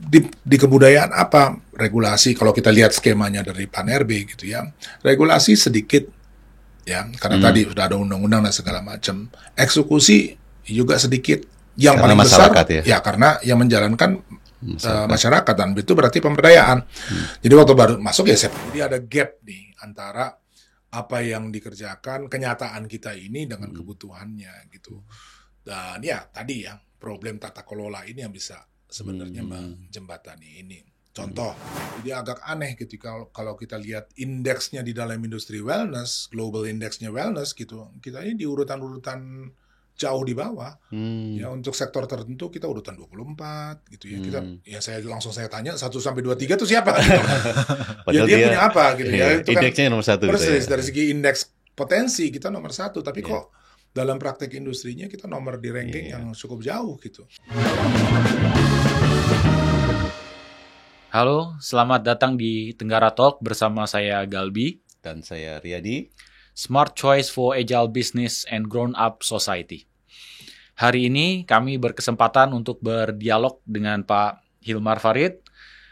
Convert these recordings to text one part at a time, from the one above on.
di kebudayaan apa regulasi, kalau kita lihat skemanya dari Pan-RB gitu ya, regulasi sedikit ya, karena tadi sudah ada undang-undang dan segala macam, eksekusi juga sedikit. Yang Karena paling besar masyarakat ya? karena yang menjalankan masyarakat, dan itu berarti pemberdayaan. Jadi waktu baru masuk ya, jadi ada gap nih antara apa yang dikerjakan kenyataan kita ini dengan kebutuhannya gitu. Dan ya tadi ya, problem tata kelola ini yang bisa sebenarnya menjembatani ini. Contoh, jadi agak aneh gitu kalau kita lihat indeksnya di dalam industri wellness, global indeksnya wellness gitu, kita ini di urutan-urutan jauh di bawah. Ya, untuk sektor tertentu kita urutan 24 gitu ya. Kita saya tanya 1 sampai 23 itu siapa kan? Ya dia punya apa gitu ya. Itu indeksnya nomor 1 persis dari segi indeks potensi kita nomor 1, tapi kok dalam praktek industrinya kita nomor di ranking yang cukup jauh gitu. Halo, selamat datang di Tenggara Talk bersama saya Galbi dan saya Riyadi. Smart Choice for Agile Business and Grown Up Society. Hari ini kami berkesempatan untuk berdialog dengan Pak Hilmar Farid,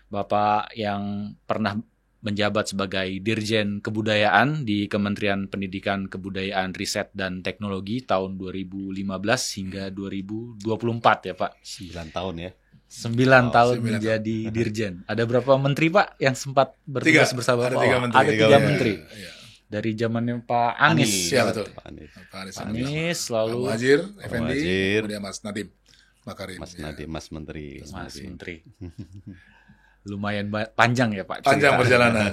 Bapak yang pernah menjabat sebagai Dirjen Kebudayaan di Kementerian Pendidikan, Kebudayaan, Riset, dan Teknologi tahun 2015 hingga 2024 ya Pak. 9 tahun ya. 9 tahun menjadi Dirjen. Ada berapa menteri Pak yang sempat bertugas bersama Pak? Ada 3 menteri. Ya. Dari zamannya Pak Anies. Ya betul. Pak Anies lalu Muhadjir Effendi, kemudian Mas Nadiem Makarim. Mas Menteri. Lumayan panjang ya Pak. Panjang perjalanan.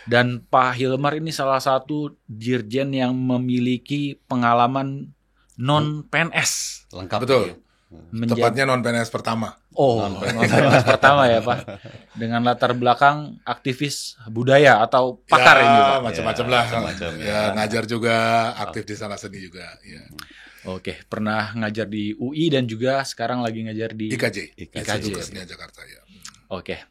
Dan Pak Hilmar ini salah satu dirjen yang memiliki pengalaman non PNS. Lengkap. Betul. Tepatnya non PNS pertama. Non PNS pertama ya Pak. Dengan latar belakang aktivis budaya atau pakar ini Pak. Macam-macam lah. Ya, ngajar juga, aktif di sana seni juga. Ya. Oke, pernah ngajar di UI dan juga sekarang lagi ngajar di IKJ Kesenian Jakarta ya. Oke.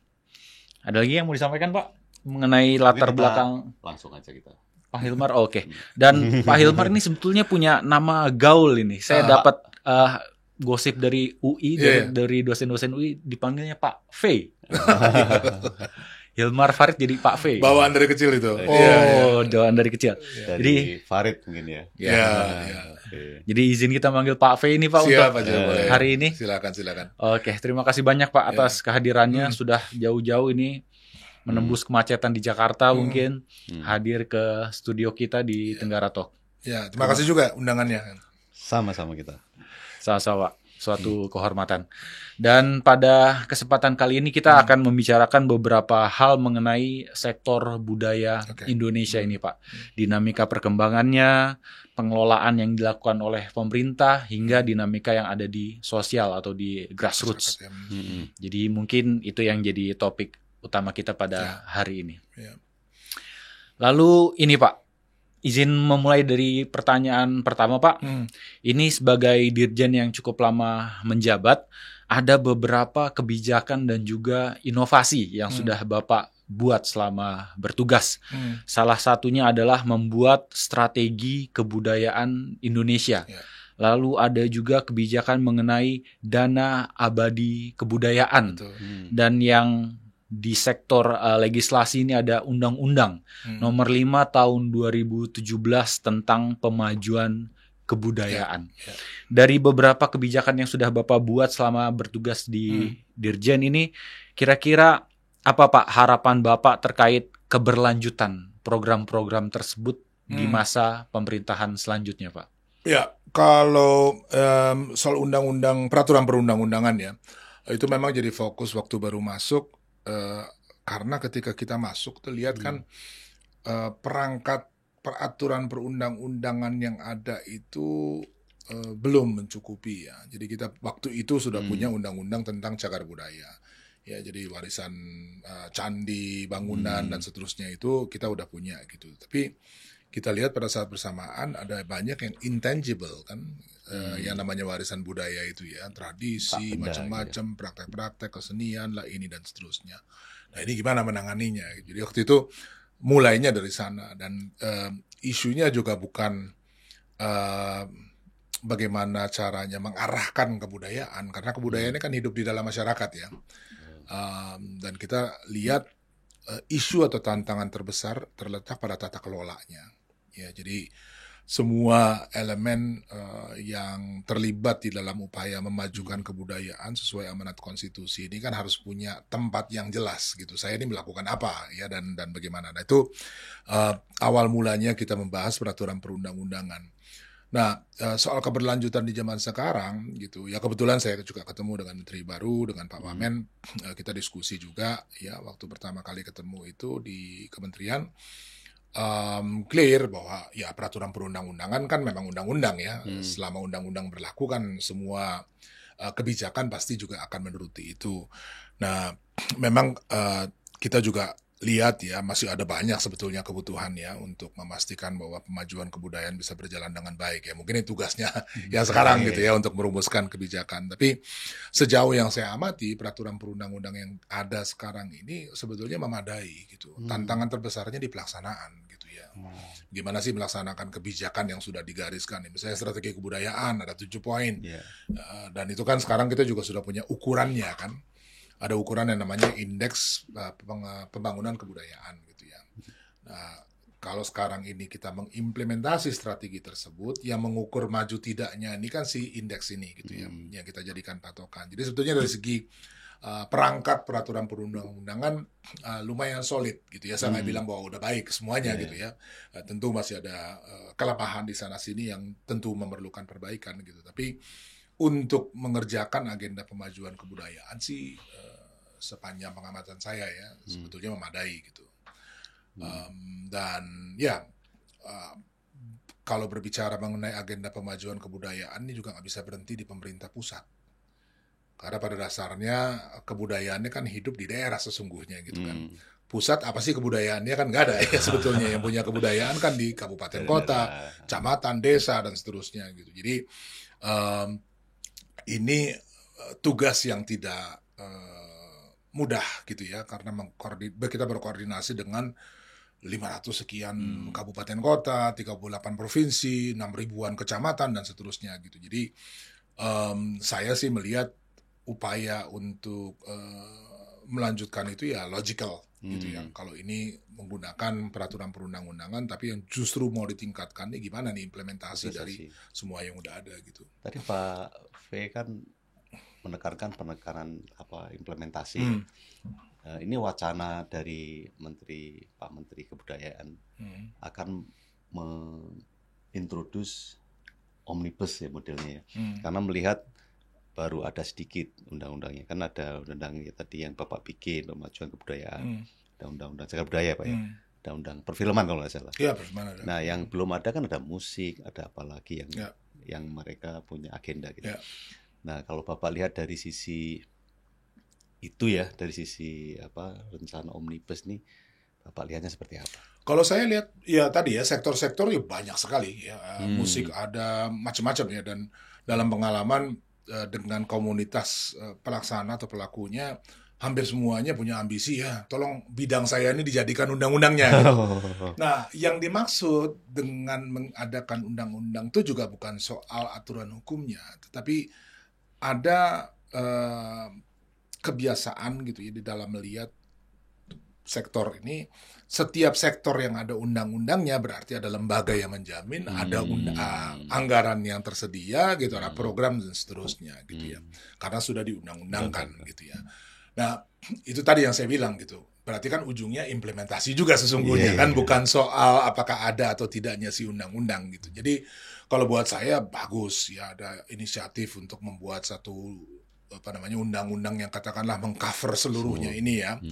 Ada lagi yang mau disampaikan Pak mengenai latar belakang? Langsung aja kita. Pak Hilmar, oke. Dan Pak Hilmar ini sebetulnya punya nama gaul ini. Saya dapat gosip dari UI, dari dosen-dosen UI dipanggilnya Pak V. Hilmar Farid jadi Pak V. Bawaan dari kecil itu. Bawaan dari kecil. Jadi Farid mungkin ya. Jadi izin kita manggil Pak V ini Pak. Siap untuk aja, hari ini. Silakan. Oke, terima kasih banyak Pak atas kehadirannya. Sudah jauh-jauh ini menembus kemacetan di Jakarta mungkin hadir ke studio kita di Tenggara Talk. Ya, terima kasih juga undangannya. Sama-sama kita. Sama-sama, suatu kehormatan. Dan pada kesempatan kali ini kita akan membicarakan beberapa hal mengenai sektor budaya Indonesia ini Pak. Dinamika perkembangannya, pengelolaan yang dilakukan oleh pemerintah, hingga dinamika yang ada di sosial atau di grassroots. Jadi mungkin itu yang jadi topik utama kita pada hari ini. Lalu ini Pak, izin memulai dari pertanyaan pertama Pak. Ini sebagai dirjen yang cukup lama menjabat, ada beberapa kebijakan dan juga inovasi yang sudah Bapak buat selama bertugas. Salah satunya adalah membuat strategi kebudayaan Indonesia. Lalu ada juga kebijakan mengenai dana abadi kebudayaan. Dan yang di sektor legislasi ini ada Undang-Undang nomor 5 tahun 2017 tentang pemajuan kebudayaan. Dari beberapa kebijakan yang sudah Bapak buat selama bertugas di Dirjen ini, kira-kira apa Pak harapan Bapak terkait keberlanjutan program-program tersebut di masa pemerintahan selanjutnya Pak? Ya, kalau soal undang-undang, peraturan perundang-undangan ya, itu memang jadi fokus waktu baru masuk. Karena ketika kita masuk tuh lihat kan perangkat peraturan perundang-undangan yang ada itu belum mencukupi ya. Jadi kita waktu itu sudah punya undang-undang tentang cagar budaya. Ya, jadi warisan candi, bangunan dan seterusnya itu kita udah punya gitu. Tapi kita lihat pada saat bersamaan ada banyak yang intangible kan, yang namanya warisan budaya itu ya, tradisi, macam-macam, praktek-praktek kesenian lah ini dan seterusnya. Nah ini gimana menanganinya? Jadi waktu itu mulainya dari sana, dan isunya juga bukan bagaimana caranya mengarahkan kebudayaan, karena kebudayaan ini kan hidup di dalam masyarakat ya. Dan kita lihat isu atau tantangan terbesar terletak pada tata kelolanya. Ya, jadi semua elemen yang terlibat di dalam upaya memajukan kebudayaan sesuai amanat konstitusi ini kan harus punya tempat yang jelas gitu. Saya ini melakukan apa ya dan bagaimana. Nah itu awal mulanya kita membahas peraturan perundang-undangan. Nah soal keberlanjutan di zaman sekarang gitu ya, kebetulan saya juga ketemu dengan menteri baru, dengan Pak Wamen, kita diskusi juga ya waktu pertama kali ketemu itu di kementerian. Clear bahwa ya peraturan perundang-undangan kan memang undang-undang ya. Selama undang-undang berlaku kan semua kebijakan pasti juga akan menuruti itu. Nah, memang kita juga lihat ya masih ada banyak sebetulnya kebutuhan ya untuk memastikan bahwa pemajuan kebudayaan bisa berjalan dengan baik ya. Mungkin itu tugasnya ya sekarang gitu ya untuk merumuskan kebijakan. Tapi sejauh yang saya amati peraturan perundang-undang yang ada sekarang ini sebetulnya memadai gitu. Tantangan terbesarnya di pelaksanaan gitu ya. Gimana sih melaksanakan kebijakan yang sudah digariskan? Misalnya strategi kebudayaan ada 7 poin. Dan itu kan sekarang kita juga sudah punya ukurannya kan. Ada ukuran yang namanya indeks pembangunan kebudayaan gitu ya. Nah, kalau sekarang ini kita mengimplementasi strategi tersebut, yang mengukur maju tidaknya ini kan si indeks ini gitu ya, yang kita jadikan patokan. Jadi sebetulnya dari segi perangkat peraturan perundang-undangan lumayan solid gitu ya. Saya nggak bilang bahwa udah baik semuanya gitu ya. Tentu masih ada kelemahan di sana sini yang tentu memerlukan perbaikan gitu. Tapi untuk mengerjakan agenda pemajuan kebudayaan sih sepanjang pengamatan saya ya sebetulnya memadai gitu. Dan ya kalau berbicara mengenai agenda pemajuan kebudayaan ini juga nggak bisa berhenti di pemerintah pusat. Karena pada dasarnya kebudayaannya kan hidup di daerah sesungguhnya gitu kan. Pusat apa sih kebudayaannya kan nggak ada ya sebetulnya. Yang punya kebudayaan kan di kabupaten kota, kecamatan, desa dan seterusnya gitu. Jadi ini tugas yang tidak mudah gitu ya, karena kita berkoordinasi dengan 500 sekian kabupaten kota, 38 provinsi, 6 ribuan kecamatan dan seterusnya gitu. Jadi saya sih melihat upaya untuk melanjutkan itu ya logical gitu ya. Kalau ini menggunakan peraturan perundang-undangan, tapi yang justru mau ditingkatkan nih gimana nih implementasi dari semua yang udah ada gitu. Tadi Pak V kan menekankan penekanan implementasi. Ini wacana dari Pak Menteri Kebudayaan akan mengintroduce omnibus ya modelnya ya. Karena melihat baru ada sedikit undang-undangnya. Kan ada undang-undangnya tadi yang Bapak bikin pemajuan kebudayaan. Ada undang-undang cagar budaya Pak ya. Ada undang perfilman kalau nggak salah. Iya, perfilman ada. Nah, yang belum ada kan ada musik, ada apa lagi yang mereka punya agenda gitu. Nah, kalau Bapak lihat dari sisi itu ya, dari sisi rencana omnibus nih, Bapak lihatnya seperti apa? Kalau saya lihat ya tadi ya sektor-sektor ya banyak sekali ya. Musik ada macam-macam ya, dan dalam pengalaman dengan komunitas pelaksana atau pelakunya hampir semuanya punya ambisi ya. Tolong bidang saya ini dijadikan undang-undangnya. Gitu. Nah, yang dimaksud dengan mengadakan undang-undang itu juga bukan soal aturan hukumnya, tetapi ada kebiasaan gitu ya di dalam melihat sektor ini. Setiap sektor yang ada undang-undangnya berarti ada lembaga yang menjamin, ada anggaran yang tersedia gitu, ada program dan seterusnya gitu ya. Karena sudah diundang-undangkan gitu ya. Nah, itu tadi yang saya bilang gitu. Berarti kan ujungnya implementasi juga sesungguhnya kan, bukan soal apakah ada atau tidaknya si undang-undang gitu. Jadi kalau buat saya bagus ya ada inisiatif untuk membuat satu undang-undang yang katakanlah mengcover seluruhnya ini ya,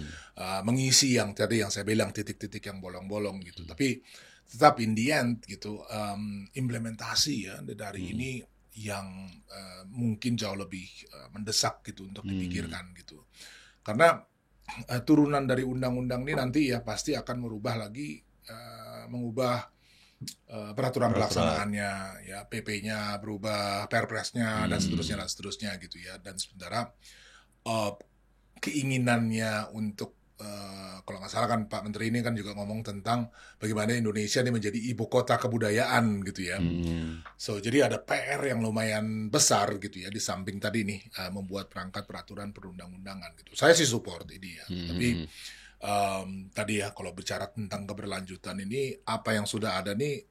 mengisi yang tadi yang saya bilang titik-titik yang bolong-bolong gitu. Tapi tetap in the end gitu, implementasi ya dari ini yang mungkin jauh lebih mendesak gitu untuk dipikirkan gitu. Karena turunan dari undang-undang ini nanti ya pasti akan mengubah peraturan pelaksanaannya ya, PP-nya berubah, Perpresnya dan seterusnya gitu ya. Dan sementara keinginannya untuk kalau nggak salah kan Pak Menteri ini kan juga ngomong tentang bagaimana Indonesia ini menjadi ibu kota kebudayaan gitu ya. So jadi ada PR yang lumayan besar gitu ya di samping tadi nih membuat perangkat peraturan perundang-undangan gitu. Saya sih support ini ya. Tapi tadi ya kalau bicara tentang keberlanjutan ini apa yang sudah ada nih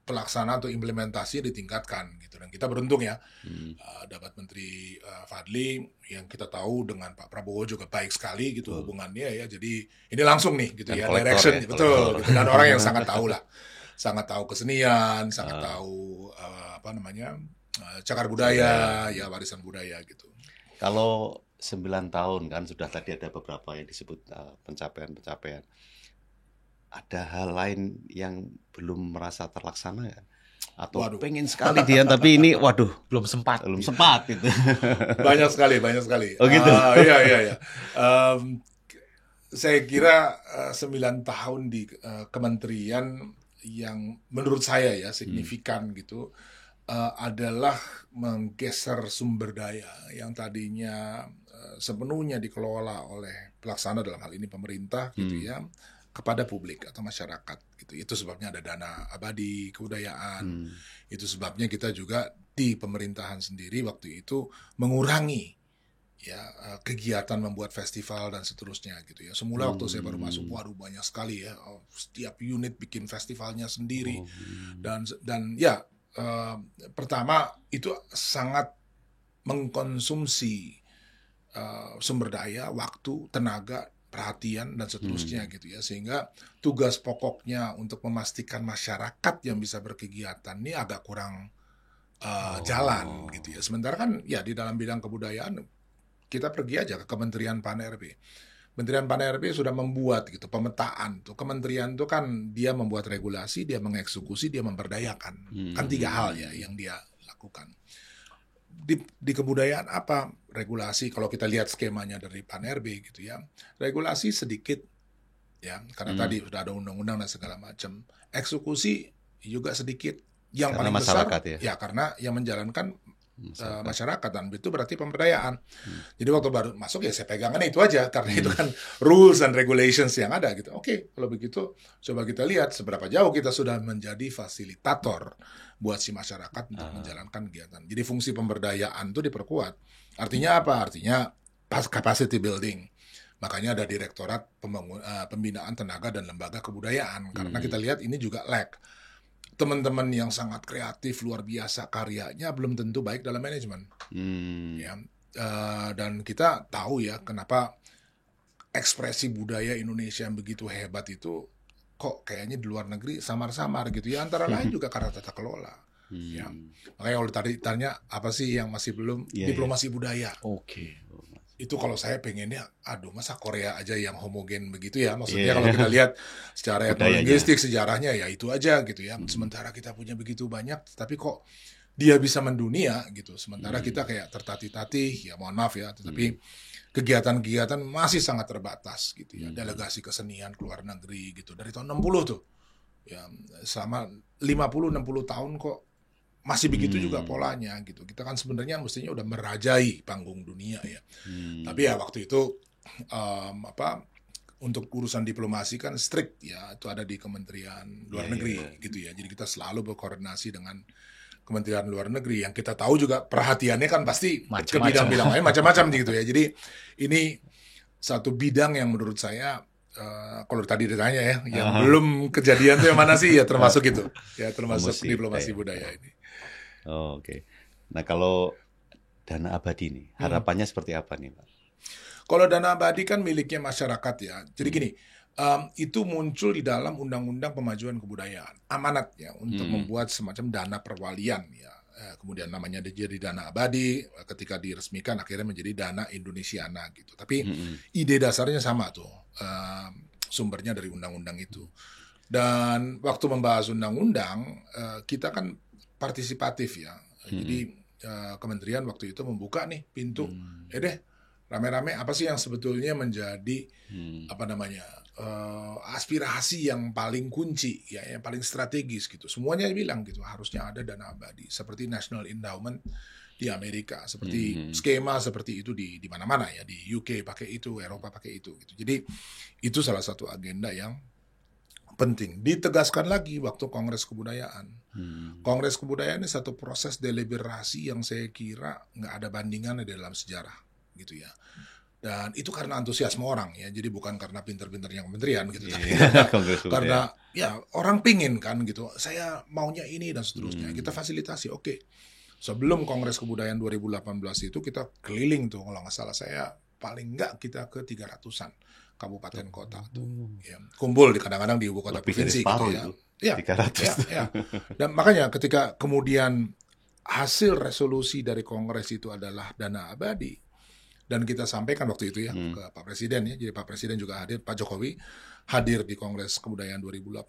pelaksanaan atau implementasi ditingkatkan gitu, dan kita beruntung ya dapat Menteri Fadli yang kita tahu dengan Pak Prabowo juga baik sekali gitu hubungannya ya, jadi ini langsung nih gitu ya direction ya, betul gitu. Dan orang yang sangat tahu lah, sangat tahu kesenian, sangat tahu cagar budaya ya, warisan budaya gitu. Kalau 9 tahun kan sudah tadi ada beberapa yang disebut pencapaian-pencapaian. Ada hal lain yang belum merasa terlaksana ya? Atau pengen sekali dia tapi ini belum sempat gitu. Banyak sekali. Oh gitu. Iya. Saya kira 9 tahun di kementerian yang menurut saya ya signifikan gitu adalah menggeser sumber daya yang tadinya sepenuhnya dikelola oleh pelaksana, dalam hal ini pemerintah gitu ya, kepada publik atau masyarakat gitu. Itu sebabnya ada dana abadi kebudayaan. Itu sebabnya kita juga di pemerintahan sendiri waktu itu mengurangi ya kegiatan membuat festival dan seterusnya gitu ya. Semula waktu saya baru masuk, waduh banyak sekali ya, setiap unit bikin festivalnya sendiri. Dan ya pertama itu sangat mengkonsumsi sumber daya, waktu, tenaga, perhatian dan seterusnya gitu ya, sehingga tugas pokoknya untuk memastikan masyarakat yang bisa berkegiatan ini agak kurang jalan gitu ya. Sementara kan ya di dalam bidang kebudayaan kita pergi aja ke Kementerian Pan-RB. Kementerian Pan-RB sudah membuat gitu pemetaan tuh. Kementerian itu kan dia membuat regulasi, dia mengeksekusi, dia memberdayakan. Kan 3 hal ya yang dia lakukan. Di kebudayaan apa regulasi, kalau kita lihat skemanya dari Pan-RB gitu ya, regulasi sedikit ya karena tadi sudah ada undang-undang dan segala macam, eksekusi juga sedikit, yang karena paling besar ya karena yang menjalankan masyarakat, dan itu berarti pemberdayaan. Jadi waktu baru masuk ya saya pegangan itu aja karena itu kan rules and regulations yang ada gitu. Oke, kalau begitu coba kita lihat seberapa jauh kita sudah menjadi fasilitator buat si masyarakat untuk menjalankan kegiatan. Jadi fungsi pemberdayaan itu diperkuat. Artinya apa? Artinya capacity building. Makanya ada Direktorat Pembinaan Tenaga dan Lembaga Kebudayaan, karena kita lihat ini juga lack. Teman-teman yang sangat kreatif, luar biasa karyanya, belum tentu baik dalam manajemen. Ya, dan kita tahu ya kenapa ekspresi budaya Indonesia yang begitu hebat itu kok kayaknya di luar negeri samar-samar gitu ya. Antara lain juga karena tata kelola. Ya, makanya kalau tadi tanya apa sih yang masih belum, diplomasi budaya. Itu kalau saya pengennya, masa Korea aja yang homogen begitu ya. Maksudnya kalau kita lihat secara etnolinguistik sejarahnya ya itu aja gitu ya. Sementara kita punya begitu banyak, tapi kok dia bisa mendunia gitu. Sementara kita kayak tertatih-tatih, ya mohon maaf ya. Tetapi kegiatan-kegiatan masih sangat terbatas gitu ya. Delegasi kesenian ke luar negeri gitu. Dari tahun 60 tuh. Ya selama 50-60 tahun kok masih begitu juga polanya gitu. Kita kan sebenarnya mestinya udah merajai panggung dunia ya. Tapi ya waktu itu untuk urusan diplomasi kan strict ya, itu ada di Kementerian Luar Negeri gitu ya. Jadi kita selalu berkoordinasi dengan Kementerian Luar Negeri yang kita tahu juga perhatiannya kan pasti ke bidang-bidang lain macam-macam gitu ya. Jadi ini satu bidang yang menurut saya kalau tadi ditanya ya, yang belum kejadian tuh yang mana sih ya, termasuk itu ya, termasuk diplomasi budaya ini. Oke. Nah kalau dana abadi nih, harapannya seperti apa nih Pak? Kalau dana abadi kan miliknya masyarakat ya. Jadi gini, itu muncul di dalam Undang-Undang Pemajuan Kebudayaan, amanatnya untuk membuat semacam dana perwalian ya. Kemudian namanya jadi dana abadi, ketika diresmikan akhirnya menjadi dana Indonesiana gitu. Tapi ide dasarnya sama tuh, sumbernya dari undang-undang itu. Dan waktu membahas undang-undang, kita kan partisipatif ya. Jadi kementerian waktu itu membuka nih pintu. Rame-rame apa sih yang sebetulnya menjadi aspirasi yang paling kunci ya, yang paling strategis gitu. Semuanya bilang gitu harusnya ada dana abadi seperti National Endowment di Amerika, seperti skema seperti itu di mana-mana ya, di UK pakai itu, Eropa pakai itu gitu. Jadi itu salah satu agenda yang penting. Ditegaskan lagi waktu Kongres Kebudayaan. Kongres Kebudayaan ini satu proses deliberasi yang saya kira nggak ada bandingannya dalam sejarah gitu ya. Dan itu karena antusiasme orang ya, jadi bukan karena pinter-pinternya kementerian gitu, karena ya orang pingin kan gitu, saya maunya ini dan seterusnya, kita fasilitasi. Oke. Sebelum Kongres Kebudayaan 2018 itu kita keliling tuh, kalau nggak salah saya paling nggak kita ke 300-an kabupaten kota tuh, ya, kumpul di kadang-kadang di ibu kota provinsi gitu ya. Ya, 300. Ya. Dan makanya ketika kemudian hasil resolusi dari Kongres itu adalah dana abadi, dan kita sampaikan waktu itu ya ke Pak Presiden ya, jadi Pak Presiden juga hadir, Pak Jokowi hadir di Kongres Kebudayaan 2018.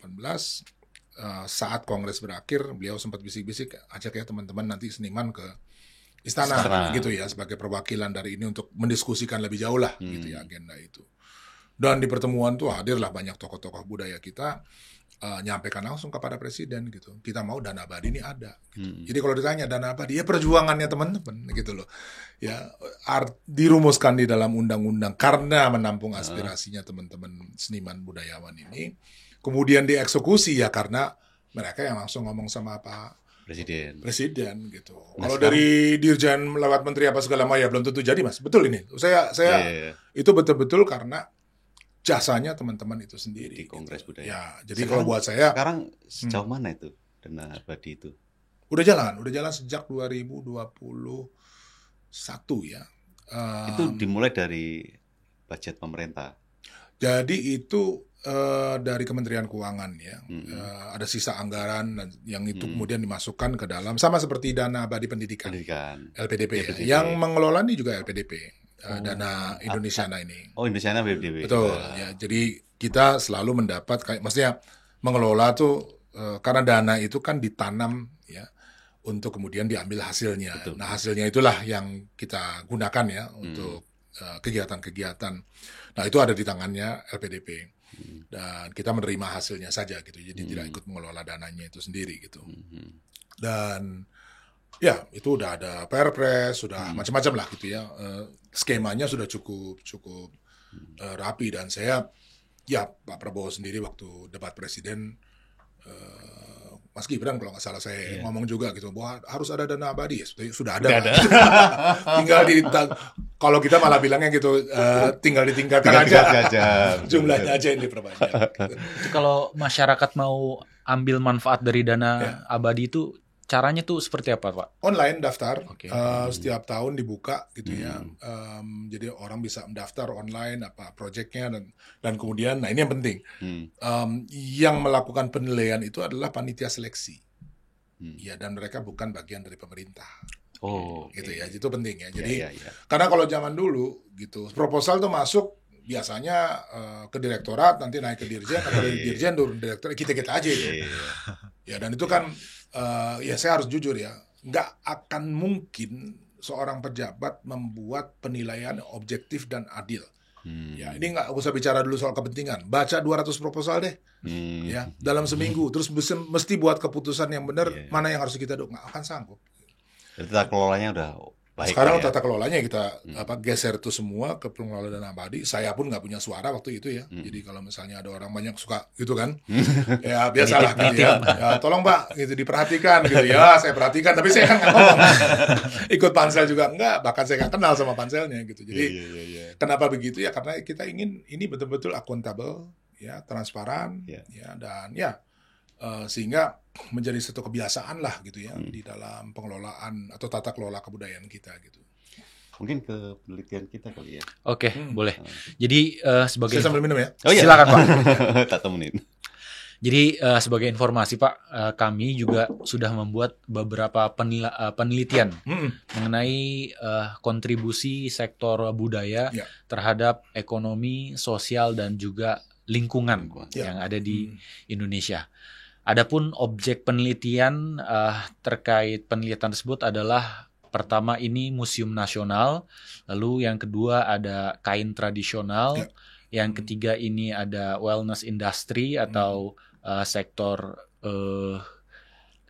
Saat Kongres berakhir, beliau sempat bisik-bisik, ajak ya teman-teman nanti seniman ke istana gitu ya, sebagai perwakilan dari ini untuk mendiskusikan lebih jauh lah gitu ya agenda itu. Dan di pertemuan tuh hadirlah banyak tokoh-tokoh budaya kita, nyampaikan langsung kepada Presiden gitu, kita mau dana abadi ini ada gitu. Jadi kalau ditanya dana abadi, ya perjuangannya teman-teman gitu loh ya, dirumuskan di dalam undang-undang karena menampung aspirasinya teman-teman seniman budayawan ini, kemudian dieksekusi ya karena mereka yang langsung ngomong sama Pak Presiden gitu. Kalau dari Dirjen lewat Menteri apa segala macam ya belum tentu jadi, Mas. Betul ini. Saya itu betul-betul karena jasanya teman-teman itu sendiri di Kongres gitu. Budaya. Ya, jadi sekarang, kalau buat saya sekarang sejauh mana itu dana abadi itu? Udah jalan sejak 2021 ya. Itu dimulai dari budget pemerintah. Jadi itu dari Kementerian Keuangan ya. Ada sisa anggaran dan yang itu kemudian dimasukkan ke dalam, sama seperti dana abadi pendidikan. LPDP. Ya. Yang mengelola ini juga LPDP. Dana Indonesiana ini. Indonesiana BPDB. Betul. Ya, jadi kita selalu mendapat maksudnya mengelola tuh karena dana itu kan ditanam ya untuk kemudian diambil hasilnya. Betul. Nah, hasilnya itulah yang kita gunakan ya untuk kegiatan-kegiatan. Nah, itu ada di tangannya LPDP. Dan kita menerima hasilnya saja gitu. Jadi tidak ikut mengelola dananya itu sendiri gitu. Dan ya, itu udah ada Perpres, sudah macam-macam lah gitu ya. Skemanya sudah cukup rapi, dan saya ya Pak Prabowo sendiri waktu debat presiden, Mas Gibran kalau nggak salah saya ngomong juga gitu bahwa harus ada dana abadi, ya sudah ada. Tinggal kalau kita malah bilangnya gitu, tinggal ditingkatkan aja. Jumlahnya aja yang diperbanyak. Gitu. Itu kalau masyarakat mau ambil manfaat dari dana abadi itu caranya tuh seperti apa, Pak? Online daftar, setiap tahun dibuka gitu ya. Jadi orang bisa mendaftar online apa proyeknya, dan kemudian, nah ini yang penting, yang melakukan penilaian itu adalah panitia seleksi, ya, dan mereka bukan bagian dari pemerintah. Gitu ya, itu penting ya. Jadi karena kalau zaman dulu gitu, proposal tuh masuk biasanya ke direktorat, nanti naik ke dirjen, atau dari dirjen turun direktur, kita aja gitu. Ya, dan itu kan ya saya harus jujur ya, nggak akan mungkin seorang pejabat membuat penilaian objektif dan adil. Ya, ini nggak usah bicara dulu soal kepentingan. Baca 200 proposal deh, ya, dalam seminggu. Terus mesti buat keputusan yang benar, mana yang harus kita nggak akan sanggup. Jadi tata kelolanya udah baik. Sekarang tata kelolanya kita geser itu semua ke pengelola dana abadi. Saya pun nggak punya suara waktu itu ya. Jadi kalau misalnya ada orang banyak suka gitu kan, ya biasalah gitu ya. Ya, tolong Pak, gitu diperhatikan gitu ya. Saya perhatikan, tapi saya kan nggak ngomong. Ikut pansel juga enggak, bahkan saya nggak kenal sama panselnya gitu. Jadi kenapa begitu ya? Karena kita ingin ini betul-betul akuntabel, ya, transparan, ya, dan ya sehingga menjadi satu kebiasaan lah gitu ya di dalam pengelolaan atau tata kelola kebudayaan kita gitu. Mungkin ke penelitian kita kali ya. Oke, boleh. Jadi sebagai saya sambil minum ya. Silakan Pak. Tak temenin. Jadi sebagai informasi Pak, kami juga sudah membuat beberapa penelitian mengenai kontribusi sektor budaya terhadap ekonomi, sosial, dan juga lingkungan yang ada di Indonesia. Adapun objek penelitian terkait penelitian tersebut adalah pertama ini museum nasional, lalu yang kedua ada kain tradisional, yang ketiga ini ada wellness industry atau sektor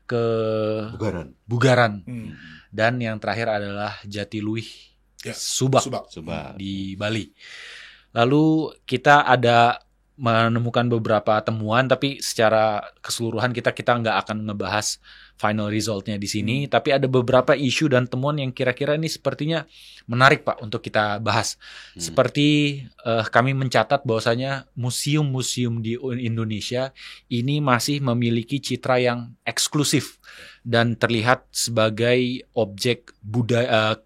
ke Bugaran. Dan yang terakhir adalah Jatiluwih, Subak di Bali. Lalu kita ada menemukan beberapa temuan, tapi secara keseluruhan kita nggak akan ngebahas final resultnya di sini. Tapi ada beberapa isu dan temuan yang kira-kira ini sepertinya menarik, Pak, untuk kita bahas. Seperti kami mencatat bahwasanya museum-museum di Indonesia ini masih memiliki citra yang eksklusif dan terlihat sebagai objek budaya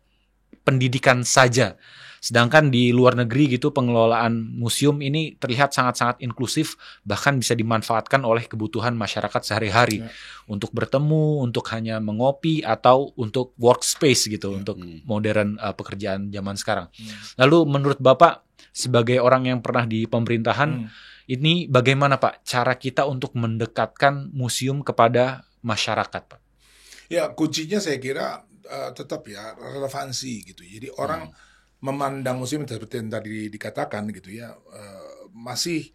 pendidikan saja. Sedangkan di luar negeri gitu pengelolaan museum ini terlihat sangat-sangat inklusif, bahkan bisa dimanfaatkan oleh kebutuhan masyarakat sehari-hari untuk bertemu, untuk hanya mengopi atau untuk workspace gitu, untuk modern pekerjaan zaman sekarang. Lalu menurut Bapak sebagai orang yang pernah di pemerintahan, ini bagaimana Pak cara kita untuk mendekatkan museum kepada masyarakat, Pak? Ya, kuncinya saya kira tetap ya relevansi gitu. Jadi orang memandang museum seperti yang tadi dikatakan gitu ya, masih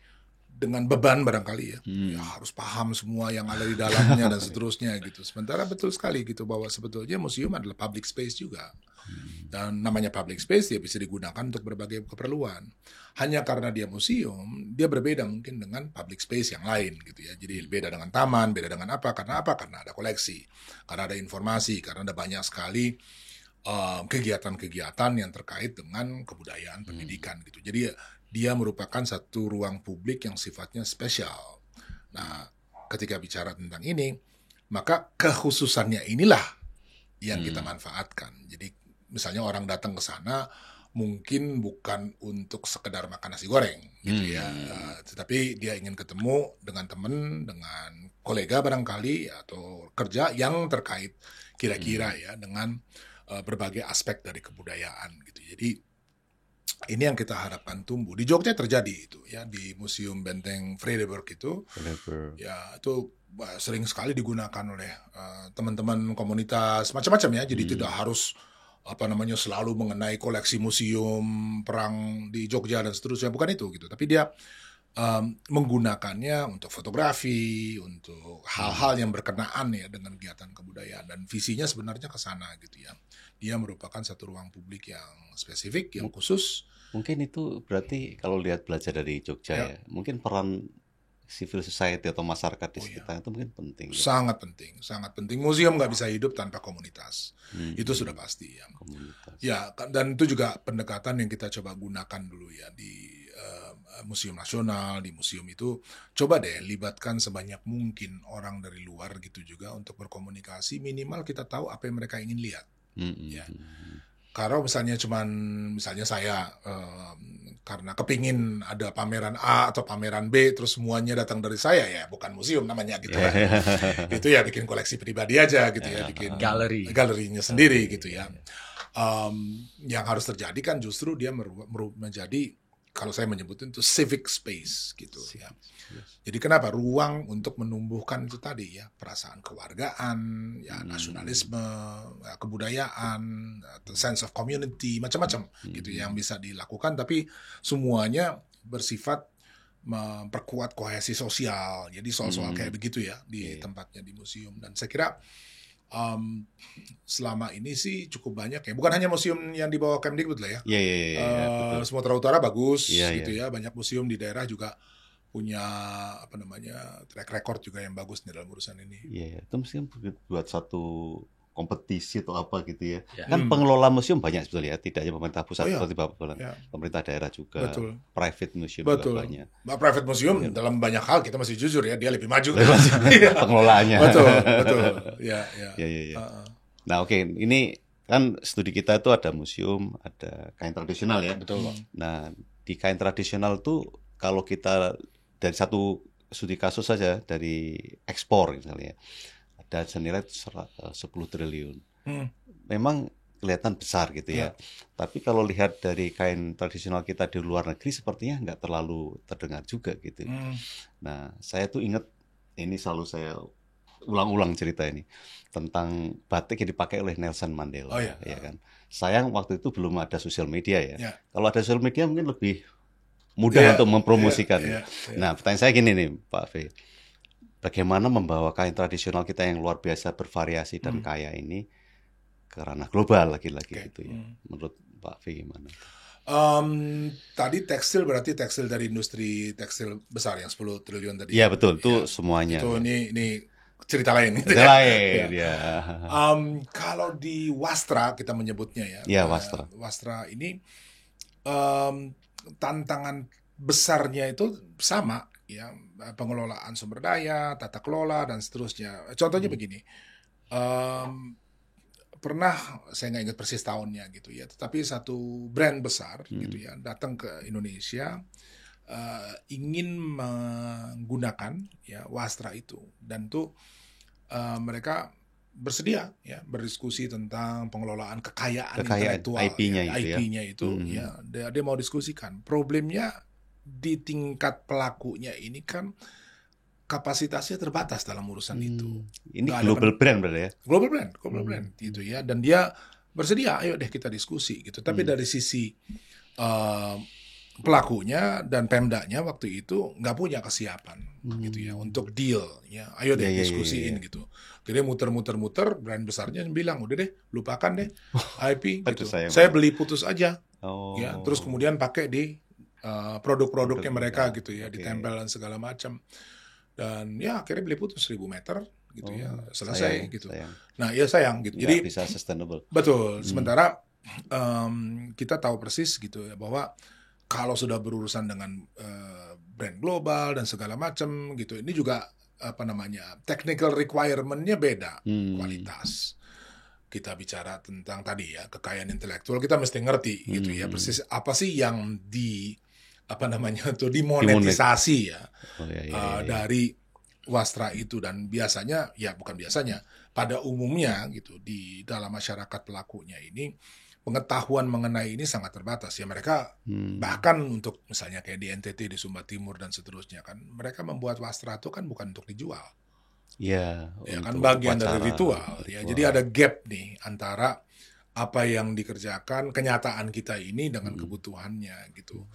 dengan beban barangkali ya, ya harus paham semua yang ada di dalamnya dan seterusnya gitu. Sementara betul sekali gitu bahwa sebetulnya museum adalah public space juga, dan namanya public space dia bisa digunakan untuk berbagai keperluan. Hanya karena dia museum, dia berbeda mungkin dengan public space yang lain gitu ya. Jadi beda dengan taman, beda dengan apa? Karena ada koleksi, karena ada informasi, karena ada banyak sekali kegiatan-kegiatan yang terkait dengan kebudayaan pendidikan gitu. Jadi dia merupakan satu ruang publik yang sifatnya spesial. Nah, ketika bicara tentang ini, maka kekhususannya inilah yang kita manfaatkan. Jadi misalnya orang datang ke sana mungkin bukan untuk sekedar makan nasi goreng gitu ya, tetapi dia ingin ketemu dengan teman, dengan kolega barangkali atau kerja yang terkait kira-kira ya dengan berbagai aspek dari kebudayaan gitu. Jadi ini yang kita harapkan tumbuh. Di Jogja terjadi itu ya, di Museum Benteng Vredenburg itu. Ya, itu sering sekali digunakan oleh teman-teman komunitas macam-macam ya. Jadi tidak harus selalu mengenai koleksi museum perang di Jogja dan seterusnya, bukan itu gitu. Tapi dia menggunakannya untuk fotografi, untuk hal-hal yang berkenaan ya dengan kegiatan kebudayaan, dan visinya sebenarnya ke sana gitu ya. Dia merupakan satu ruang publik yang spesifik, yang khusus. Mungkin itu berarti kalau lihat belajar dari Jogja ya, mungkin peran civil society atau masyarakat di sekitar itu mungkin penting. Sangat penting, sangat penting. Museum nggak bisa hidup tanpa komunitas. Itu sudah pasti ya. Komunitas. Ya, dan itu juga pendekatan yang kita coba gunakan dulu ya di Museum Nasional. Di museum itu coba deh libatkan sebanyak mungkin orang dari luar gitu juga untuk berkomunikasi, minimal kita tahu apa yang mereka ingin lihat. Ya. Kalau misalnya saya karena kepingin ada pameran A atau pameran B, terus semuanya datang dari saya, ya bukan museum namanya gitu kan. Itu ya bikin koleksi pribadi aja gitu ya, bikin galerinya sendiri gitu ya. Yang harus terjadi kan justru dia menjadi, kalau saya menyebutnya itu civic space gitu ya. Jadi kenapa? Ruang untuk menumbuhkan itu tadi ya, perasaan kewargaan, ya nasionalisme, ya, kebudayaan, sense of community, macam-macam gitu yang bisa dilakukan, tapi semuanya bersifat memperkuat kohesi sosial. Jadi soal-soal kayak begitu ya di tempatnya di museum. Dan saya kira selama ini sih cukup banyak ya, bukan hanya museum yang di bawah Kemdikbud lah ya. Sumatera Utara bagus gitu ya, banyak museum di daerah juga punya track record juga yang bagus nih dalam urusan ini. Itu mesti buat satu kompetisi atau apa gitu ya. Kan pengelola museum banyak sebetulnya, tidak hanya pemerintah pusat seperti Bapak bilang, pemerintah daerah juga, private museum juga banyak. Private museum dalam banyak hal kita masih jujur ya, dia lebih maju pengelolaannya. Betul. Nah, oke, ini kan studi kita itu ada museum, ada kain tradisional ya. Betul. Nah, di kain tradisional tuh kalau kita dari satu studi kasus saja, dari ekspor misalnya, ada senilai 10 triliun. Memang kelihatan besar gitu ya. Tapi kalau lihat dari kain tradisional kita di luar negeri, sepertinya nggak terlalu terdengar juga gitu. Nah, saya tuh ingat, ini selalu saya ulang-ulang cerita ini, tentang batik yang dipakai oleh Nelson Mandela. Ya kan. Sayang waktu itu belum ada sosial media ya. Kalau ada sosial media mungkin lebih mudah untuk mempromosikan. Nah, pertanyaan saya gini nih, Pak V. bagaimana membawa kain tradisional kita yang luar biasa bervariasi dan kaya ini ke ranah global lagi-lagi gitu ya. Menurut Pak V gimana? Tadi tekstil berarti tekstil dari industri tekstil besar yang 10 triliun tadi. Iya betul, itu semuanya. Itu ini cerita lain. Cerita lain, ya. Kalau di Wastra kita menyebutnya ya. Iya, Wastra. Wastra ini tantangan besarnya itu sama ya, pengelolaan sumber daya, tata kelola dan seterusnya. Contohnya begini. Pernah, saya nggak ingat persis tahunnya gitu ya, tetapi satu brand besar gitu ya datang ke Indonesia, ingin menggunakan ya Wastra itu, dan tuh mereka bersedia ya berdiskusi tentang pengelolaan kekayaan intelektual, IP-nya itu ya dia mau diskusikan. Problemnya di tingkat pelakunya ini kan kapasitasnya terbatas dalam urusan itu. Ini global brand berarti ya? Global brand gitu ya. Dan dia bersedia, ayo deh kita diskusi gitu. Tapi dari sisi pelakunya dan Pemdanya waktu itu nggak punya kesiapan gitu ya untuk deal ya. Ayo deh diskusiin gitu. Jadi muter-muter brand besarnya bilang udah deh lupakan deh IP gitu. Saya beli putus aja. Ya, terus kemudian pakai di produk-produknya mereka gitu ya, ditempel dan segala macam. Dan ya akhirnya beli putus 1.000 meter gitu ya, selesai gitu. Nah ya sayang gitu. Jadi bisa sustainable. Betul. Sementara kita tahu persis gitu ya bahwa kalau sudah berurusan dengan brand global dan segala macam gitu, ini juga technical requirement-nya beda kualitas. Kita bicara tentang tadi ya kekayaan intelektual, kita mesti ngerti gitu ya persis apa sih yang dimonetisasi ya dari Wastra itu. Dan biasanya ya bukan biasanya, pada umumnya gitu di dalam masyarakat pelakunya ini pengetahuan mengenai ini sangat terbatas ya. Mereka bahkan untuk misalnya kayak di NTT, di Sumba Timur dan seterusnya kan, mereka membuat Wastra itu kan bukan untuk dijual. Ya kan bagian dari ritual ya. Jadi ada gap nih antara apa yang dikerjakan kenyataan kita ini dengan kebutuhannya gitu.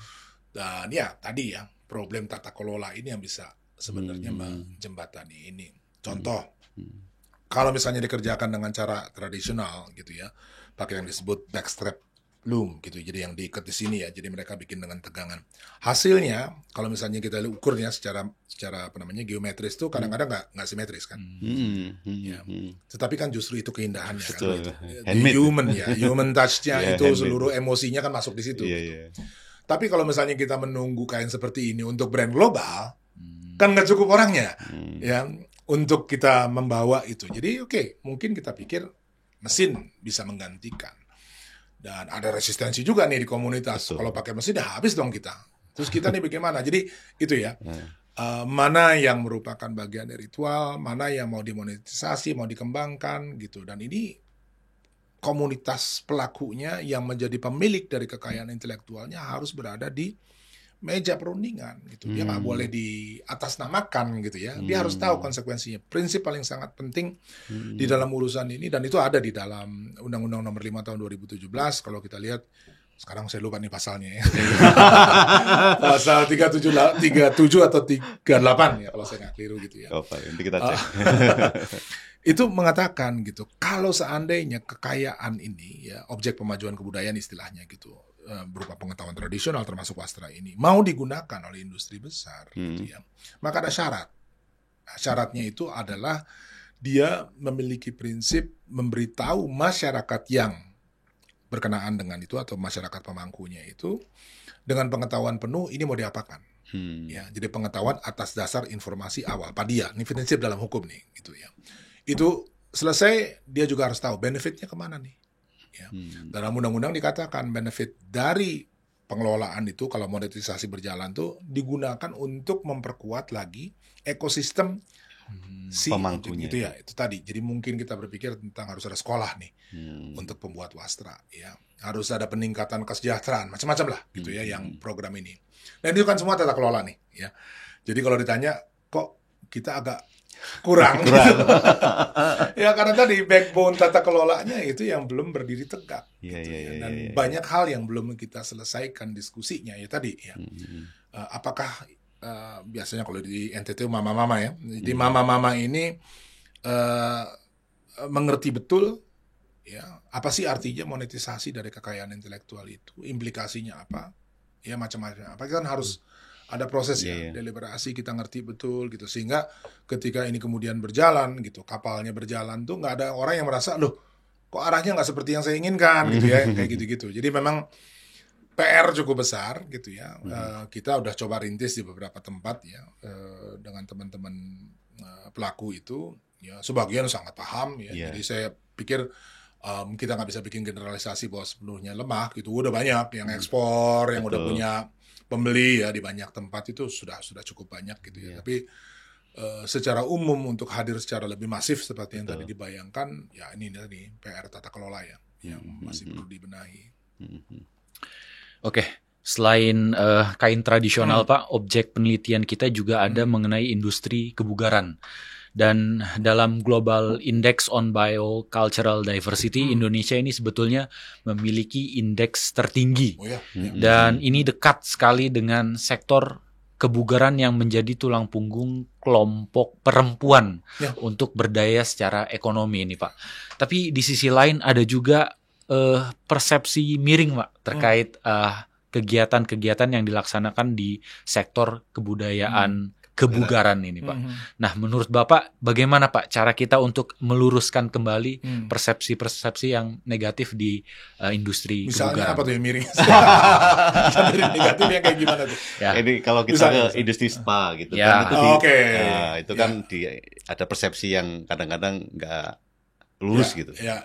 Dan ya tadi ya problem tata kelola ini yang bisa sebenarnya menjembatani ini. Contoh, kalau misalnya dikerjakan dengan cara tradisional gitu ya, pakai yang disebut backstrap loom gitu, jadi yang diikat di sini ya, jadi mereka bikin dengan tegangan. Hasilnya kalau misalnya kita ukurnya secara geometris tuh kadang-kadang nggak simetris kan. Ya. Tetapi kan justru itu keindahannya kan. Gitu. Human touch-nya itu seluruh emosinya kan masuk di situ. Gitu. Tapi kalau misalnya kita menunggu kain seperti ini untuk brand global, kan nggak cukup orangnya ya untuk kita membawa itu. Jadi mungkin kita pikir mesin bisa menggantikan. Dan ada resistensi juga nih di komunitas. Kalau pakai mesin ya habis dong kita. Terus kita nih bagaimana? Jadi itu ya. Mana yang merupakan bagian dari ritual, mana yang mau dimonetisasi, mau dikembangkan gitu. Dan ini komunitas pelakunya yang menjadi pemilik dari kekayaan intelektualnya harus berada di meja perundingan gitu. Dia nggak boleh diatasnamakan gitu ya. Dia harus tahu konsekuensinya. Prinsip paling sangat penting di dalam urusan ini, dan itu ada di dalam Undang-Undang Nomor 5 Tahun 2017. Kalau kita lihat sekarang, saya lupa nih pasalnya ya. Pasal 37 atau 38 ya kalau saya nggak keliru gitu ya. Nanti kita cek. Itu mengatakan gitu, kalau seandainya kekayaan ini ya, objek pemajuan kebudayaan istilahnya gitu, berupa pengetahuan tradisional termasuk Wastra ini mau digunakan oleh industri besar gitu ya, maka ada syarat. Syaratnya itu adalah dia memiliki prinsip memberitahu masyarakat yang berkenaan dengan itu atau masyarakat pemangkunya itu dengan pengetahuan penuh ini mau diapakan. Ya, jadi pengetahuan atas dasar informasi awal. Padia, ini prinsip dalam hukum nih gitu ya. Itu selesai, dia juga harus tahu benefitnya kemana nih. Ya. Dalam undang-undang dikatakan benefit dari pengelolaan itu kalau monetisasi berjalan tuh digunakan untuk memperkuat lagi ekosistem si pemangkunya itu ya. Itu tadi. Jadi mungkin kita berpikir tentang harus ada sekolah nih untuk pembuat Wastra ya. Harus ada peningkatan kesejahteraan, macam-macam lah gitu ya yang program ini. Dan itu kan semua tata kelola nih ya. Jadi kalau ditanya kok kita agak kurang. Gitu. Ya karena tadi backbone tata kelolanya itu yang belum berdiri tegak. Dan banyak hal yang belum kita selesaikan diskusinya ya tadi ya. Apakah biasanya kalau di NTT mama-mama ya. Di mama-mama ini mengerti betul ya apa sih artinya monetisasi dari kekayaan intelektual itu, implikasinya apa, ya macam-macam. Apa kan harus ada proses ya, deliberasi, kita ngerti betul gitu, sehingga ketika ini kemudian berjalan gitu, kapalnya berjalan tuh nggak ada orang yang merasa loh kok arahnya nggak seperti yang saya inginkan gitu ya, kayak gitu-gitu. Jadi memang PR cukup besar gitu ya. Kita udah coba rintis di beberapa tempat ya dengan teman-teman pelaku itu ya, sebagian sangat paham ya. Jadi saya pikir kita nggak bisa bikin generalisasi bahwa sepenuhnya lemah gitu. Udah banyak yang ekspor, yang udah punya pembeli ya di banyak tempat itu sudah cukup banyak gitu ya. Tapi secara umum untuk hadir secara lebih masif seperti yang tadi dibayangkan ya, ini tadi PR tata kelola ya yang masih perlu dibenahi. Oke, selain kain tradisional Pak, objek penelitian kita juga ada mengenai industri kebugaran. Dan dalam Global Index on Biocultural Diversity, Indonesia ini sebetulnya memiliki indeks tertinggi. Dan ini dekat sekali dengan sektor kebugaran yang menjadi tulang punggung kelompok perempuan untuk berdaya secara ekonomi ini Pak. Tapi di sisi lain ada juga persepsi miring Pak terkait kegiatan-kegiatan yang dilaksanakan di sektor kebudayaan kebugaran ini Pak. Nah menurut Bapak bagaimana Pak cara kita untuk meluruskan kembali persepsi-persepsi yang negatif di industri misalnya kebugaran? Apa tuh yang miring? Negatifnya kayak gimana tuh? Ya. Ini kalau kita ke industri spa gitu kan itu kan ada persepsi yang kadang-kadang nggak lurus gitu. Ya.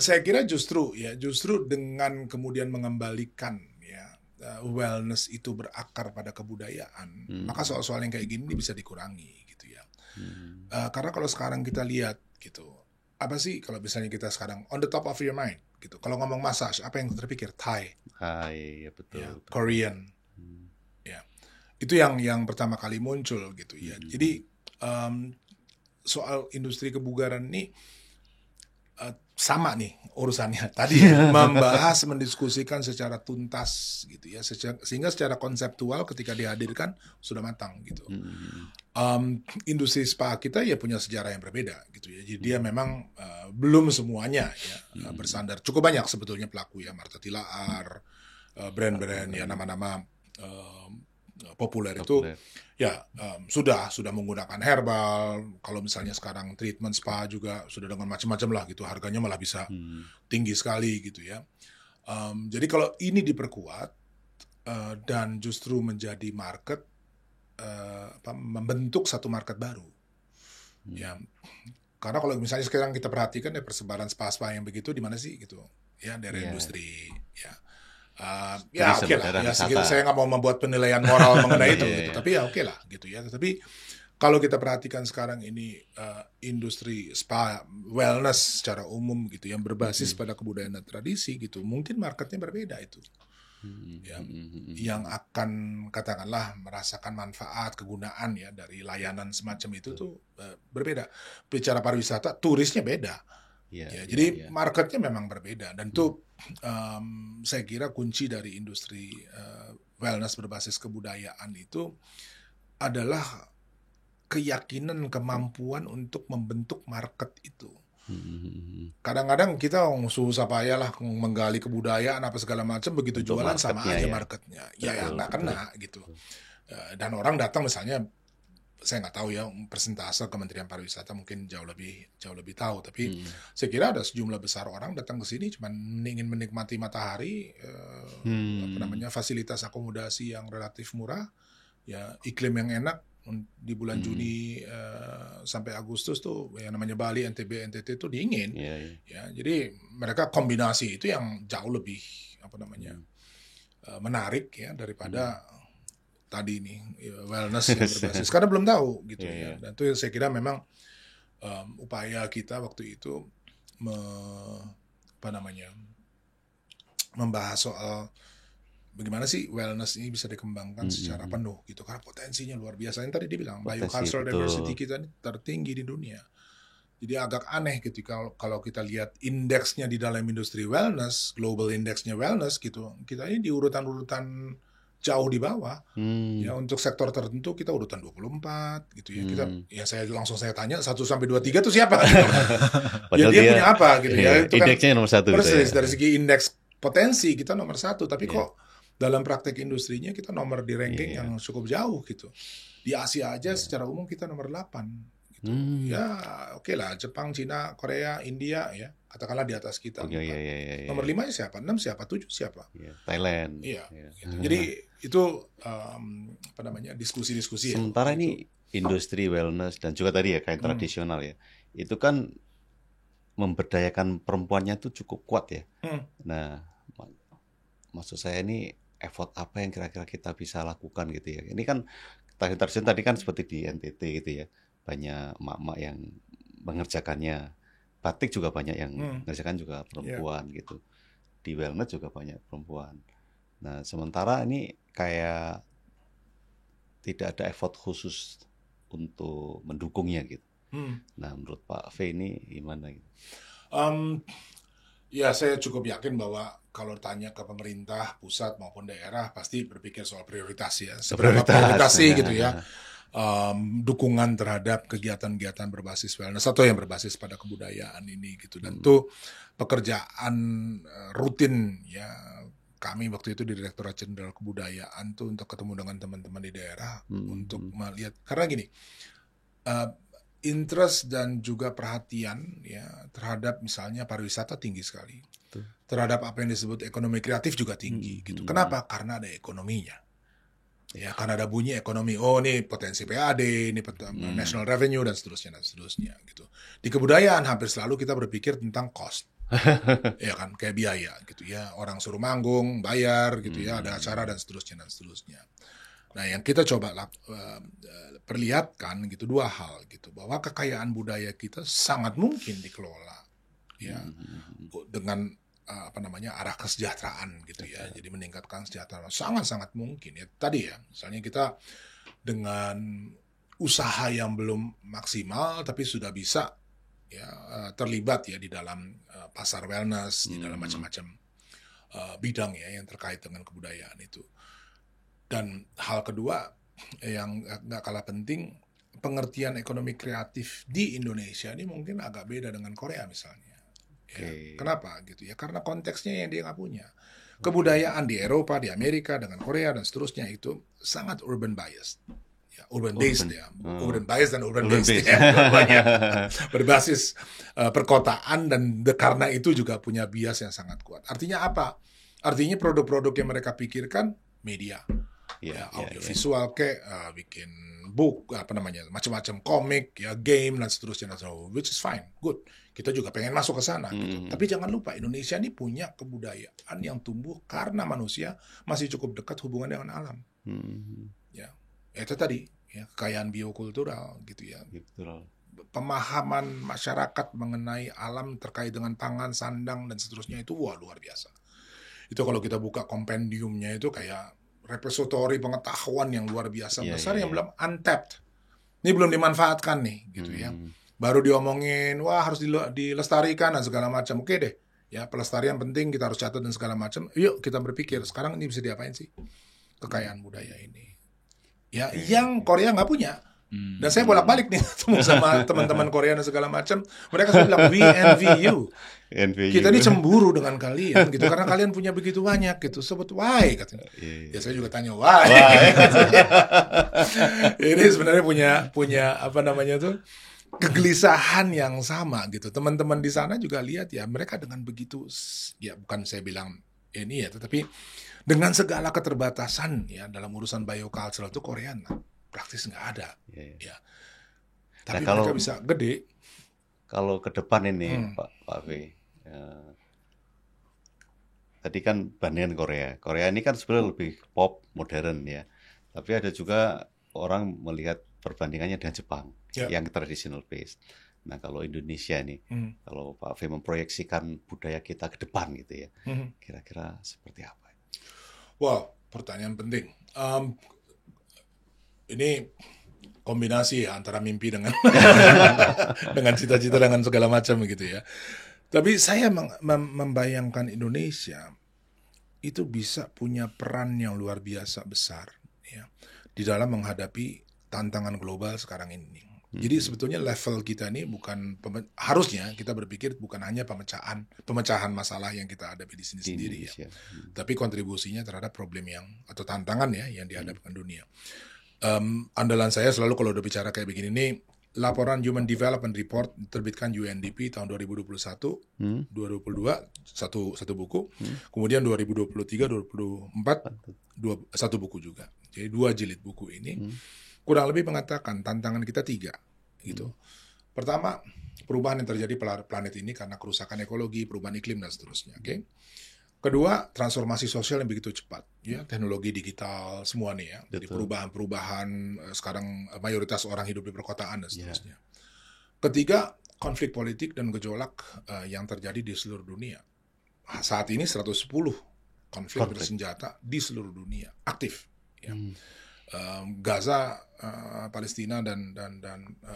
Saya kira justru dengan kemudian mengembalikan wellness itu berakar pada kebudayaan, maka soal-soal yang kayak gini bisa dikurangi gitu ya. Karena kalau sekarang kita lihat gitu, apa sih kalau misalnya kita sekarang on the top of your mind gitu, kalau ngomong massage apa yang terpikir? Thai, ya, betul. Korean, ya itu yang pertama kali muncul gitu ya. Jadi soal industri kebugaran ini sama nih urusannya tadi membahas, mendiskusikan secara tuntas gitu ya, sehingga secara konseptual ketika dihadirkan sudah matang gitu. Industri spa kita ya punya sejarah yang berbeda gitu ya, jadi dia memang belum semuanya ya bersandar, cukup banyak sebetulnya pelaku ya, Martha Tilaar, brand-brand ya, nama-nama populer itu ya sudah menggunakan herbal. Kalau misalnya sekarang treatment spa juga sudah dengan macam-macam lah gitu, harganya malah bisa tinggi sekali gitu ya. Jadi kalau ini diperkuat dan justru menjadi market, membentuk satu market baru ya. Karena kalau misalnya sekarang kita perhatikan ya persebaran spa-spa yang begitu di mana sih gitu ya, dari industri ya. Ya oke lah, ya segitu, saya nggak mau membuat penilaian moral mengenai itu, gitu. Tapi ya oke lah gitu ya. Tapi kalau kita perhatikan sekarang ini industri spa wellness secara umum gitu yang berbasis pada kebudayaan dan tradisi gitu, mungkin marketnya berbeda itu. Ya, yang akan katakanlah merasakan manfaat kegunaan ya dari layanan semacam itu tuh berbeda. Bicara pariwisata, turisnya beda. Jadi marketnya memang berbeda, dan itu saya kira kunci dari industri wellness berbasis kebudayaan itu adalah keyakinan, kemampuan untuk membentuk market itu. Kadang-kadang kita susah payah lah menggali kebudayaan apa segala macam, begitu bentuk jualan sama aja marketnya ya nggak kena gitu. Dan orang datang misalnya, saya nggak tahu ya persentase Kementerian Pariwisata mungkin jauh lebih tahu, tapi saya kira ada sejumlah besar orang datang ke sini cuma ingin menikmati matahari, fasilitas akomodasi yang relatif murah, ya iklim yang enak di bulan Juni sampai Agustus tuh yang namanya Bali, NTB, NTT itu dingin, ya jadi mereka kombinasi itu yang jauh lebih menarik ya daripada tadi nih wellness yang berbasis, karena belum tahu gitu ya. Dan itu saya kira memang upaya kita waktu itu membahas soal bagaimana sih wellness ini bisa dikembangkan secara penuh gitu, karena potensinya luar biasa. Yang tadi dibilang biocultural diversity kita ini tertinggi di dunia. Jadi agak aneh gitu kalau kita lihat indeksnya di dalam industri wellness, global indeksnya wellness gitu, kita ini di urutan jauh di bawah. Ya, untuk sektor tertentu kita urutan 24 gitu ya. Kita saya tanya 1 sampai 23 itu siapa? Ya dia punya apa gitu ya. Itu indeksnya nomor 1 persis dari segi indeks potensi kita nomor 1, tapi kok dalam praktek industrinya kita nomor di ranking yang cukup jauh gitu. Di Asia aja secara umum kita nomor 8. Gitu. Ya oke lah, Jepang, Cina, Korea, India ya katakanlah di atas kita. Nomor 5 siapa? 6 siapa? 7 siapa? Thailand. Iya. Gitu. Jadi itu diskusi-diskusi. Sementara ini industri wellness dan juga tadi ya kain tradisional ya, itu kan memberdayakan perempuannya itu cukup kuat ya. Nah, maksud saya ini effort apa yang kira-kira kita bisa lakukan gitu ya. Ini kan tradisional tadi kan seperti di NTT gitu ya. Banyak emak-emak yang mengerjakannya. Batik juga banyak yang mengerjakan juga perempuan gitu. Di wellness juga banyak perempuan. Nah, sementara ini kayak tidak ada effort khusus untuk mendukungnya gitu. Nah, menurut Pak V ini gimana gitu? Ya, saya cukup yakin bahwa kalau tanya ke pemerintah pusat maupun daerah pasti berpikir soal prioritas ya. Seberapa prioritas sih gitu ya. Dukungan terhadap kegiatan-kegiatan berbasis wellness atau yang berbasis pada kebudayaan ini gitu. Dan itu pekerjaan rutin ya kami waktu itu di Direktorat Jenderal Kebudayaan tuh untuk ketemu dengan teman-teman di daerah untuk melihat, karena gini interest dan juga perhatian ya terhadap misalnya pariwisata tinggi sekali, terhadap apa yang disebut ekonomi kreatif juga tinggi gitu. Kenapa? Karena ada ekonominya. Ya, karena ada bunyi ekonomi. Oh, ini potensi PAD, ini national revenue dan seterusnya gitu. Di kebudayaan hampir selalu kita berpikir tentang cost. Ya kan, kayak biaya gitu ya. Orang suruh manggung, bayar gitu ya, ada acara dan seterusnya. Nah, yang kita coba perlihatkan gitu dua hal gitu, bahwa kekayaan budaya kita sangat mungkin dikelola ya dengan arah kesejahteraan gitu ya. Jadi meningkatkan kesejahteraan sangat-sangat mungkin ya. Tadi ya, misalnya kita dengan usaha yang belum maksimal tapi sudah bisa ya terlibat ya di dalam pasar wellness, di dalam macam-macam bidang ya yang terkait dengan kebudayaan itu. Dan hal kedua yang nggak kalah penting, pengertian ekonomi kreatif di Indonesia ini mungkin agak beda dengan Korea misalnya. Ya, kenapa gitu ya? Karena konteksnya yang dia nggak punya. Kebudayaan di Eropa, di Amerika, dengan Korea dan seterusnya itu sangat urban biased, ya, urban based ya, urban biased dan urban based ya, berbasis perkotaan dan karena itu juga punya bias yang sangat kuat. Artinya apa? Artinya produk-produk yang mereka pikirkan media, audiovisual kayak bikin book macam-macam komik ya, game dan seterusnya, which is fine, good. Kita juga pengen masuk ke sana gitu. Tapi jangan lupa Indonesia ini punya kebudayaan yang tumbuh karena manusia masih cukup dekat hubungan dengan alam. Ya, itu tadi ya, kekayaan biokultural gitu ya. Pemahaman masyarakat mengenai alam terkait dengan pangan, sandang dan seterusnya itu luar biasa. Itu kalau kita buka kompendiumnya itu kayak repository pengetahuan yang luar biasa besar yang belum untapped. Ini belum dimanfaatkan nih gitu ya. Baru diomongin, wah harus dilestarikan dan segala macam. Oke deh, ya pelestarian penting, kita harus catat dan segala macam. Yuk kita berpikir, sekarang ini bisa diapain sih kekayaan budaya ini? Ya, yang Korea nggak punya. Dan saya bolak-balik nih ketemu sama teman-teman Korea dan segala macam. Mereka selalu bilang, we envy you. Kita ini cemburu dengan kalian gitu, karena kalian punya begitu banyak gitu. Sebut why katanya. Ya saya juga tanya why. Ini sebenarnya punya apa namanya tuh, kegelisahan yang sama gitu. Teman-teman di sana juga lihat ya, mereka dengan begitu ya, bukan saya bilang ini ya, tetapi dengan segala keterbatasan ya dalam urusan biocultural itu Korea praktis nggak ada. Ya. Tapi nah, mereka bisa gede. Kalau ke depan ini Pak V, tadi kan bandingan Korea ini kan sebenarnya lebih pop modern ya. Tapi ada juga orang melihat perbandingannya dengan Jepang yang traditional based. Nah kalau Indonesia nih, kalau Pak V memproyeksikan budaya kita ke depan gitu ya, kira-kira seperti apa? Wow, pertanyaan penting. Ini kombinasi ya, antara mimpi dengan dengan cita-cita dengan segala macam gitu ya. Tapi saya membayangkan Indonesia itu bisa punya peran yang luar biasa besar ya di dalam menghadapi tantangan global sekarang ini. Jadi sebetulnya level kita ini bukan harusnya kita berpikir bukan hanya pemecahan masalah yang kita hadapi di sini sendiri ya, tapi kontribusinya terhadap problem atau tantangan ya yang dihadapkan dunia. Andalan saya selalu kalau udah bicara kayak begini nih, laporan Human Development Report diterbitkan UNDP tahun 2021, 2022 satu buku, kemudian 2023, 2024 satu buku juga. Jadi 2 jilid buku ini kurang lebih mengatakan tantangan kita 3 gitu. Pertama, perubahan yang terjadi pada planet ini karena kerusakan ekologi, perubahan iklim dan seterusnya. Okay? Kedua, transformasi sosial yang begitu cepat, ya, teknologi digital semua nih ya. Jadi perubahan sekarang mayoritas orang hidup di perkotaan dan seterusnya. Ketiga, konflik politik dan gejolak yang terjadi di seluruh dunia. Saat ini 110 konflik bersenjata di seluruh dunia aktif. Ya. Gaza, Palestina dan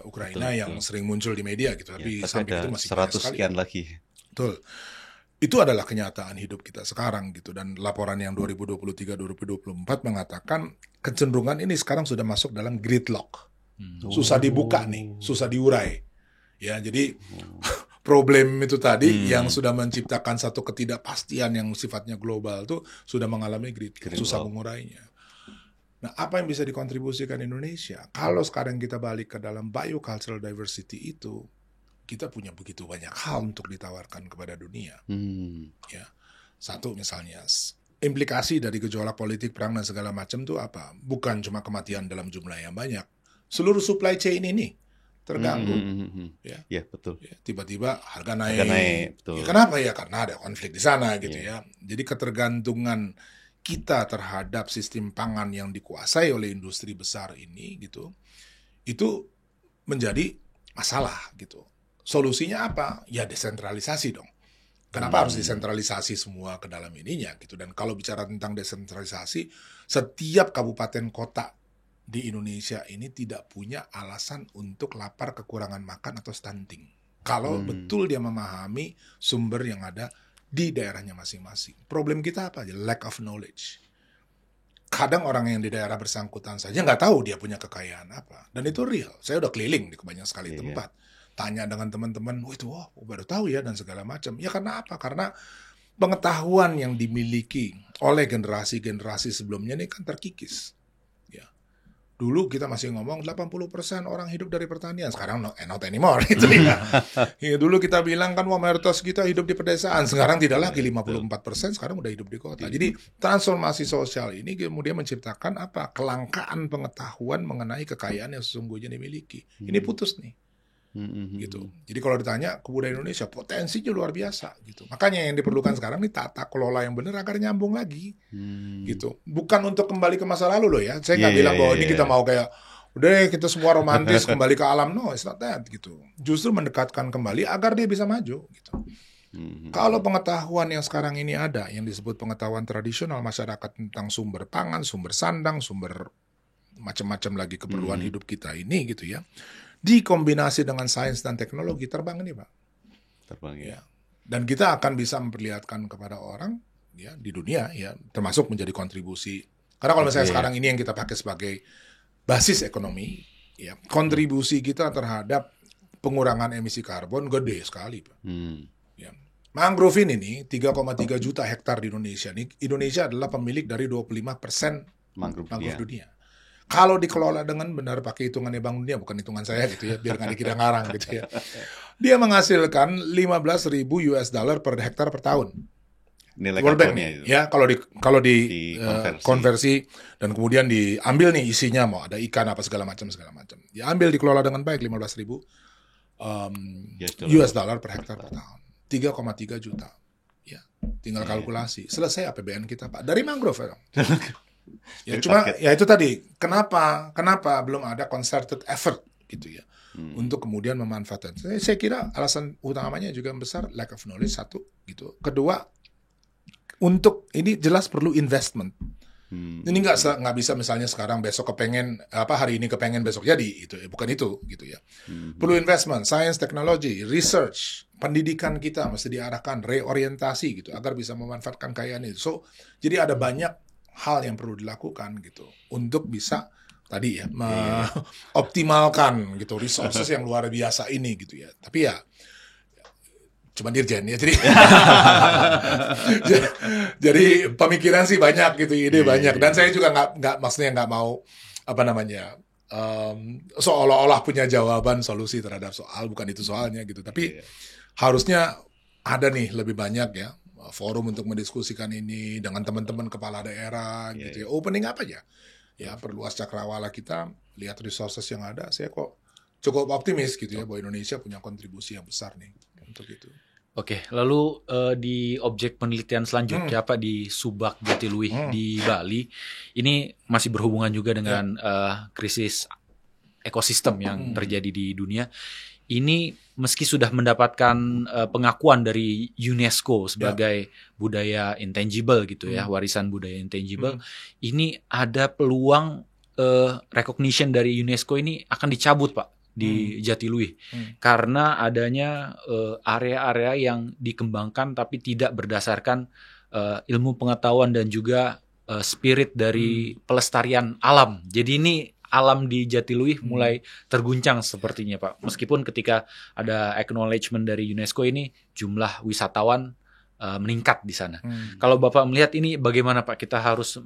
Ukraina yang sering muncul di media gitu, tapi sampai itu masih 100 sekian lagi. Betul. Itu adalah kenyataan hidup kita sekarang gitu, dan laporan yang 2023-2024 mengatakan kecenderungan ini sekarang sudah masuk dalam gridlock. Susah dibuka nih, susah diurai. Ya, jadi problem itu tadi yang sudah menciptakan satu ketidakpastian yang sifatnya global tuh sudah mengalami gridlock, susah mengurainya. Nah, apa yang bisa dikontribusikan Indonesia? Kalau sekarang kita balik ke dalam biocultural diversity itu, kita punya begitu banyak hal untuk ditawarkan kepada dunia. Ya, satu misalnya, implikasi dari gejolak politik, perang dan segala macam itu apa? Bukan cuma kematian dalam jumlah yang banyak. Seluruh supply chain ini terganggu. Ya, betul. Ya, tiba-tiba harga naik. Betul. Ya, kenapa ya? Karena ada konflik di sana gitu ya. Jadi ketergantungan kita terhadap sistem pangan yang dikuasai oleh industri besar ini gitu, itu menjadi masalah gitu. Solusinya apa? Ya desentralisasi dong. Kenapa harus desentralisasi semua ke dalam ininya gitu? Dan kalau bicara tentang desentralisasi, setiap kabupaten kota di Indonesia ini tidak punya alasan untuk lapar, kekurangan makan atau stunting. Kalau betul dia memahami sumber yang ada di daerahnya masing-masing. Problem kita apa aja? Lack of knowledge. Kadang orang yang di daerah bersangkutan saja nggak tahu dia punya kekayaan apa. Dan itu real. Saya udah keliling di banyak sekali tempat. Tanya dengan teman-teman, baru tahu ya dan segala macam. Ya karena apa? Karena pengetahuan yang dimiliki oleh generasi-generasi sebelumnya ini kan terkikis. Ya. Dulu kita masih ngomong 80% orang hidup dari pertanian. Sekarang not anymore gitu ya. Ya. Dulu kita bilang kan mayoritas kita hidup di pedesaan. Sekarang tidak lagi 54%, sekarang udah hidup di kota. Jadi transformasi sosial ini kemudian menciptakan apa? Kelangkaan pengetahuan mengenai kekayaan yang sesungguhnya dimiliki. Ini putus nih. Gitu. Jadi kalau ditanya kebudayaan Indonesia potensinya luar biasa gitu. Makanya yang diperlukan sekarang nih tata kelola yang benar agar nyambung lagi. Gitu. Bukan untuk kembali ke masa lalu loh ya. Saya nggak bilang bahwa ini kita mau kayak udah kita semua romantis kembali ke alam. No, it's not that gitu. Justru mendekatkan kembali agar dia bisa maju gitu. Kalau pengetahuan yang sekarang ini ada yang disebut pengetahuan tradisional masyarakat tentang sumber pangan, sumber sandang, sumber macam-macam lagi keperluan hidup kita ini gitu ya. Dikombinasi dengan sains dan teknologi, terbang ini Pak. Terbang ya. Dan kita akan bisa memperlihatkan kepada orang ya di dunia ya, termasuk menjadi kontribusi. Karena kalau misalnya sekarang ini yang kita pakai sebagai basis ekonomi, ya kontribusi kita terhadap pengurangan emisi karbon gede sekali Pak. Ya. Mangrove ini 3,3 juta hektar di Indonesia. Indonesia adalah pemilik dari 25% mangrove dunia. Kalau dikelola dengan benar pakai hitungannya Bank Dunia, bukan hitungan saya gitu ya, biar nggak dikira ngarang gitu ya. Dia menghasilkan $15,000 per hektar per tahun. Nilai karbonnya itu. Ya, kalau di konversi dan kemudian diambil nih isinya, mau ada ikan apa segala macam. Diambil dikelola dengan baik $15,000 per hektar per tahun. 3,3 juta. Ya, tinggal kalkulasi. Selesai APBN kita Pak dari mangrove ya. Ya cuma ya itu tadi kenapa belum ada concerted effort gitu ya untuk kemudian memanfaatkan. Saya kira alasan utamanya juga yang besar lack of knowledge satu gitu. Kedua, untuk ini jelas perlu investment. Ini nggak bisa misalnya sekarang besok kepengen hari ini kepengen besok jadi itu bukan itu gitu ya. Perlu investment, science, technology, research, pendidikan kita mesti diarahkan reorientasi gitu agar bisa memanfaatkan kekayaan itu. So jadi ada banyak hal yang perlu dilakukan gitu untuk bisa tadi ya optimalkan gitu resources yang luar biasa ini gitu ya. Tapi ya cuma dirjen ya jadi pemikiran sih banyak gitu, ide banyak, dan saya juga nggak mau seolah-olah punya jawaban solusi terhadap soal, bukan itu soalnya gitu, tapi harusnya ada nih lebih banyak ya forum untuk mendiskusikan ini dengan teman-teman kepala daerah gitu ya, opening apa ya perluas cakrawala kita, lihat resources yang ada. Saya kok cukup optimis gitu ya bahwa Indonesia punya kontribusi yang besar nih untuk itu. Oke, lalu di objek penelitian selanjutnya Pak di Subak Jatiluwih di Bali, ini masih berhubungan juga dengan krisis ekosistem yang terjadi di dunia. Ini meski sudah mendapatkan pengakuan dari UNESCO sebagai budaya intangible gitu ya, warisan budaya intangible, ini ada peluang recognition dari UNESCO ini akan dicabut Pak di Jatiluwih karena adanya area-area yang dikembangkan tapi tidak berdasarkan ilmu pengetahuan dan juga spirit dari pelestarian alam. Jadi ini alam di Jatiluwih mulai terguncang sepertinya Pak. Meskipun ketika ada acknowledgement dari UNESCO ini jumlah wisatawan meningkat di sana. Kalau Bapak melihat ini bagaimana Pak, kita harus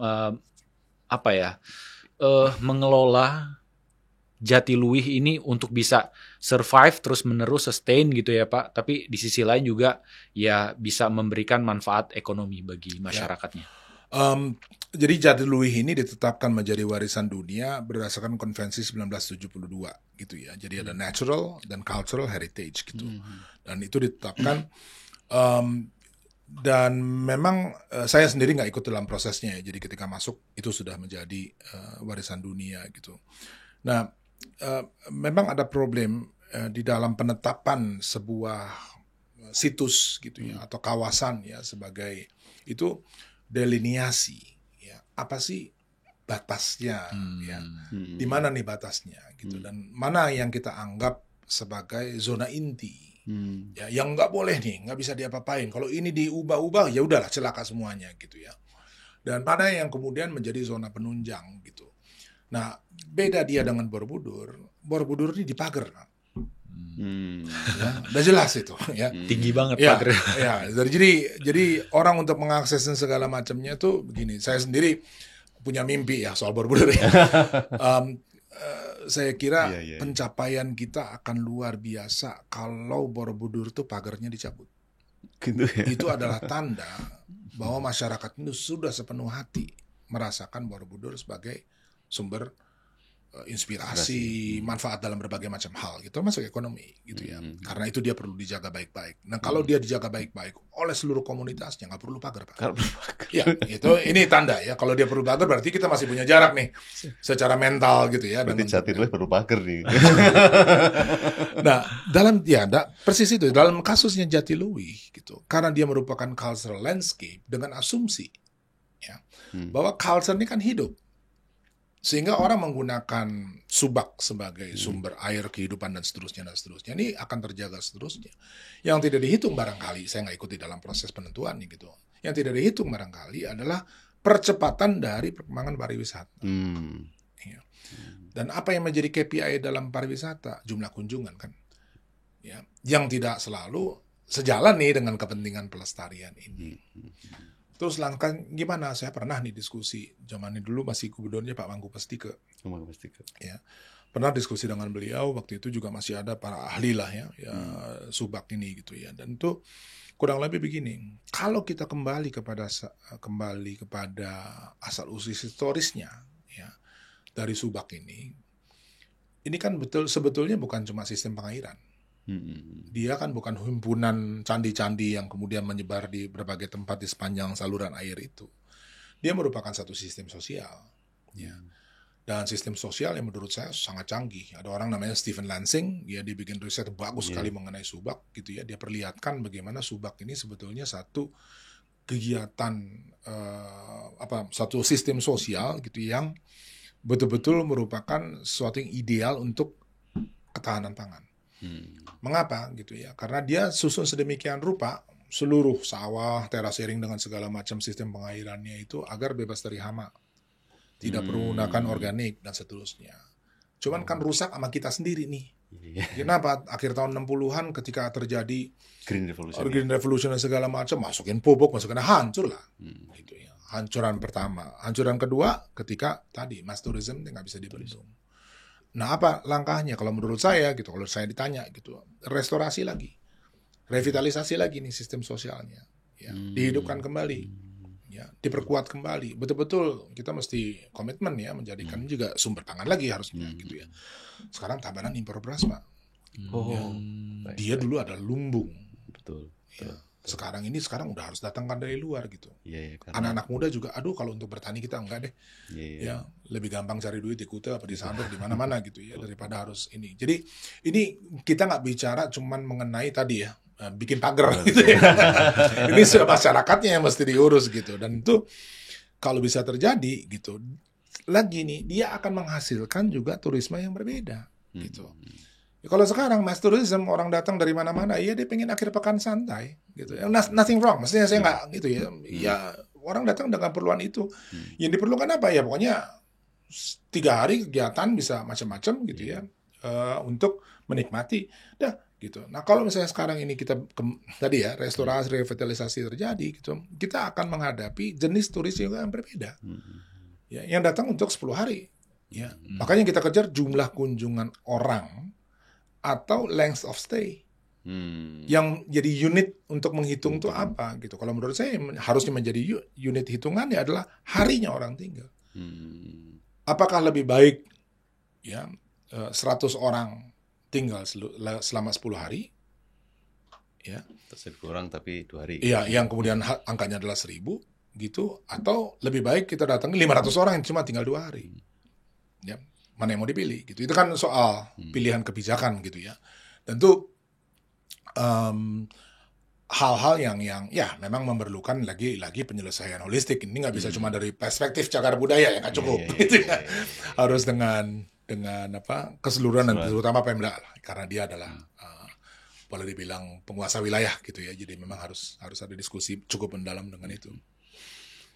mengelola Jatiluwih ini untuk bisa survive terus menerus, sustain gitu ya Pak, tapi di sisi lain juga ya bisa memberikan manfaat ekonomi bagi masyarakatnya. Jadi Jatiluwih ini ditetapkan menjadi warisan dunia berdasarkan konvensi 1972 gitu ya. Jadi ada natural dan cultural heritage gitu. Dan itu ditetapkan dan memang saya sendiri nggak ikut dalam prosesnya ya. Jadi ketika masuk itu sudah menjadi warisan dunia gitu. Nah, memang ada problem di dalam penetapan sebuah situs gitu ya atau kawasan ya sebagai itu deliniasi ya, apa sih batasnya ya, di mana nih batasnya gitu, dan mana yang kita anggap sebagai zona inti ya, yang nggak boleh nih, nggak bisa diapa-apain, kalau ini diubah-ubah ya udahlah celaka semuanya gitu ya, dan mana yang kemudian menjadi zona penunjang gitu. Nah, beda dia dengan Borobudur. Borobudur ini dipagar kan. Ya, udah jelas itu ya. Tinggi banget ya, pagar. Ya, jadi orang untuk mengakses segala macamnya tuh begini. Saya sendiri punya mimpi ya soal Borobudur ya. Saya kira pencapaian kita akan luar biasa kalau Borobudur tuh pagarnya dicabut. Gitu ya. Itu adalah tanda bahwa masyarakat itu sudah sepenuh hati merasakan Borobudur sebagai sumber inspirasi, manfaat dalam berbagai macam hal gitu, masuk ekonomi gitu ya. Karena itu dia perlu dijaga baik-baik. Nah, kalau dia dijaga baik-baik oleh seluruh komunitasnya, nggak perlu pagar, Pak. Ya, ini tanda ya. Kalau dia perlu pagar berarti kita masih punya jarak nih secara mental gitu ya. Berarti Jatiluwih perlu pagar nih. Nah, persis itu dalam kasusnya Jatiluwih gitu. Karena dia merupakan cultural landscape dengan asumsi ya bahwa culture ini kan hidup. Sehingga orang menggunakan Subak sebagai sumber air kehidupan dan seterusnya. Ini akan terjaga seterusnya. Yang tidak dihitung barangkali, saya nggak ikuti dalam proses penentuan gitu. Yang tidak dihitung barangkali adalah percepatan dari perkembangan pariwisata. Ya. Dan apa yang menjadi KPI dalam pariwisata? Jumlah kunjungan kan. Ya. Yang tidak selalu sejalan nih dengan kepentingan pelestarian ini. Terus langkah gimana? Saya pernah nih diskusi zaman dulu masih gubernurnya Pak Mangku Pestike. Ya, pernah diskusi dengan beliau. Waktu itu juga masih ada para ahli lah ya Subak ini gitu ya. Dan itu kurang lebih begini. Kalau kita kembali kepada asal usul historisnya ya dari Subak ini kan sebetulnya bukan cuma sistem pengairan. Dia kan bukan himpunan candi-candi yang kemudian menyebar di berbagai tempat di sepanjang saluran air itu. Dia merupakan satu sistem sosial. Ya. Dan sistem sosial yang menurut saya sangat canggih. Ada orang namanya Stephen Lansing, dia bikin riset bagus sekali mengenai Subak gitu ya. Dia perlihatkan bagaimana Subak ini sebetulnya satu kegiatan satu sistem sosial gitu yang betul-betul merupakan sesuatu yang ideal untuk ketahanan pangan. Mengapa gitu ya? Karena dia susun sedemikian rupa seluruh sawah, terasering dengan segala macam sistem pengairannya itu agar bebas dari hama, tidak perlu menggunakan organik dan seterusnya. Cuman kan rusak sama kita sendiri nih. Kenapa? Akhir tahun 60-an ketika terjadi Green Revolution dan segala macam, masukin pupuk, masukin hancur lah. Gitu ya. Hancuran pertama. Hancuran kedua ketika tadi mass tourism nggak bisa dibendung. Nah, apa langkahnya? Kalau menurut saya gitu, kalau saya ditanya gitu, restorasi lagi, revitalisasi lagi nih sistem sosialnya, ya, dihidupkan kembali, ya, diperkuat kembali. Betul-betul kita mesti komitmen ya, menjadikan juga sumber pangan lagi harusnya gitu ya. Sekarang Tabanan impor beras, Pak. Dia dulu ada lumbung, betul. Ya. Sekarang udah harus datangkan dari luar gitu. Anak-anak muda juga, aduh kalau untuk bertani kita enggak deh. Ya, lebih gampang cari duit di Kuta apa di Sandok di mana-mana gitu ya daripada harus ini. Jadi ini kita nggak bicara cuman mengenai tadi ya bikin pagar gitu ya. Ini masyarakatnya yang mesti diurus gitu. Dan itu kalau bisa terjadi gitu, lagi nih dia akan menghasilkan juga turisme yang berbeda gitu. Kalau sekarang mass tourism, orang datang dari mana-mana, ya dia pengen akhir pekan santai, gitu. Nothing wrong, maksudnya saya nggak gitu ya. Ya orang datang dengan keperluan itu. Yang diperlukan apa ya? Pokoknya 3 hari kegiatan bisa macam-macam gitu ya, untuk menikmati, dah gitu. Nah kalau misalnya sekarang ini kita tadi ya restorasi, revitalisasi terjadi, gitu, kita akan menghadapi jenis turis yang berbeda, ya, yang datang untuk 10 hari, ya. Makanya kita kejar jumlah kunjungan orang atau length of stay. Yang jadi unit untuk menghitung itu apa gitu. Kalau menurut saya harusnya menjadi unit hitungannya adalah harinya orang tinggal. Apakah lebih baik ya 100 orang tinggal selama 10 hari? Ya. 1.000 orang tapi 2 hari. Iya, yang kemudian angkanya adalah 1.000 gitu, atau lebih baik kita datang 500 orang yang cuma tinggal 2 hari. Ya. Mana yang mau dipilih gitu. Itu kan soal pilihan kebijakan gitu ya. Tentu hal-hal yang ya memang memerlukan lagi penyelesaian holistik. Ini nggak bisa cuma dari perspektif cagar budaya ya, nggak cukup gitu ya. Harus dengan keseluruhan dan terutama Pemda karena dia adalah boleh dibilang penguasa wilayah gitu ya. Jadi memang harus ada diskusi cukup mendalam dengan itu.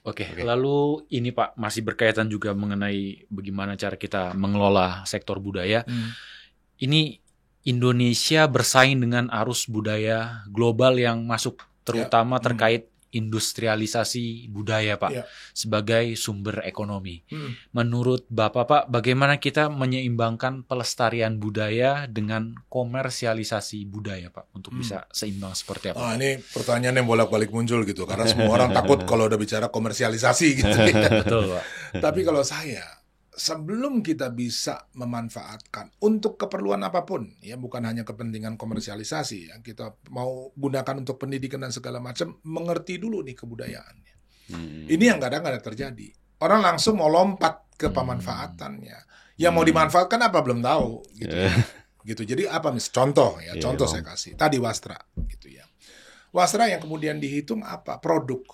Oke, lalu ini Pak masih berkaitan juga mengenai bagaimana cara kita mengelola sektor budaya. Ini Indonesia bersaing dengan arus budaya global yang masuk, terutama terkait industrialisasi budaya Pak, sebagai sumber ekonomi. Menurut Bapak Pak, bagaimana kita menyeimbangkan pelestarian budaya dengan komersialisasi budaya Pak untuk bisa seimbang seperti apa? Ini pertanyaan yang bolak-balik muncul gitu, karena semua orang takut kalau udah bicara komersialisasi gitu. Betul Pak. Tapi kalau saya, sebelum kita bisa memanfaatkan untuk keperluan apapun, ya bukan hanya kepentingan komersialisasi, yang kita mau gunakan untuk pendidikan dan segala macam, mengerti dulu nih kebudayaannya. Ini yang kadang terjadi. Orang langsung mau lompat ke pemanfaatannya. Yang mau dimanfaatkan apa belum tahu, gitu. Gitu. Jadi apa contoh ya? Contoh saya kasih. Tadi Wastra, gitu ya. Wastra yang kemudian dihitung apa? Produk.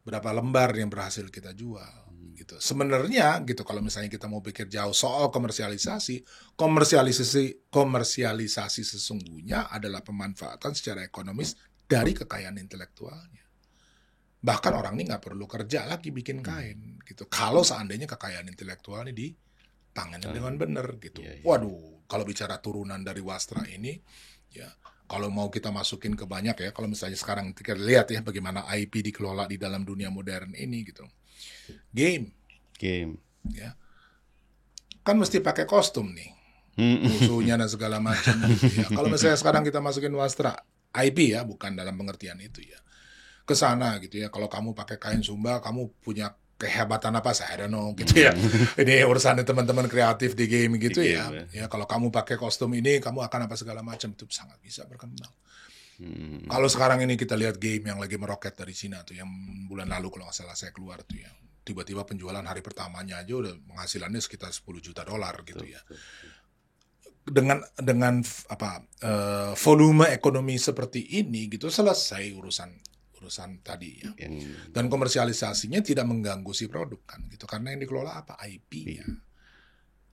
Berapa lembar yang berhasil kita jual. Gitu. Sebenarnya gitu kalau misalnya kita mau pikir jauh soal komersialisasi sesungguhnya adalah pemanfaatan secara ekonomis dari kekayaan intelektualnya. Bahkan orang ini nggak perlu kerja lagi bikin kain gitu. Kalau seandainya kekayaan intelektualnya ditangani dengan benar gitu. Waduh, kalau bicara turunan dari Wastra ini ya, kalau mau kita masukin ke banyak ya, kalau misalnya sekarang kita lihat ya bagaimana IP dikelola di dalam dunia modern ini gitu. Game ya kan mesti pakai kostum nih, musuhnya dan segala macam gitu ya. Kalau misalnya sekarang kita masukin Wastra IP ya, bukan dalam pengertian itu ya, ke sana gitu ya. Kalau kamu pakai kain Sumba, kamu punya kehebatan apa, saya don't know gitu ya. Ini urusan teman-teman kreatif di game gitu ya. Ya kalau kamu pakai kostum ini, kamu akan apa segala macam, itu sangat bisa berkembang. Kalau sekarang ini kita lihat game yang lagi meroket dari Cina tuh, yang bulan lalu kalau nggak salah saya keluar tuh ya. Tiba-tiba penjualan hari pertamanya aja udah penghasilannya sekitar $10 juta gitu ya. Dengan volume ekonomi seperti ini gitu, selesai urusan urusan tadi ya. Dan komersialisasinya tidak mengganggu si produk kan gitu, karena yang dikelola apa? IP-nya,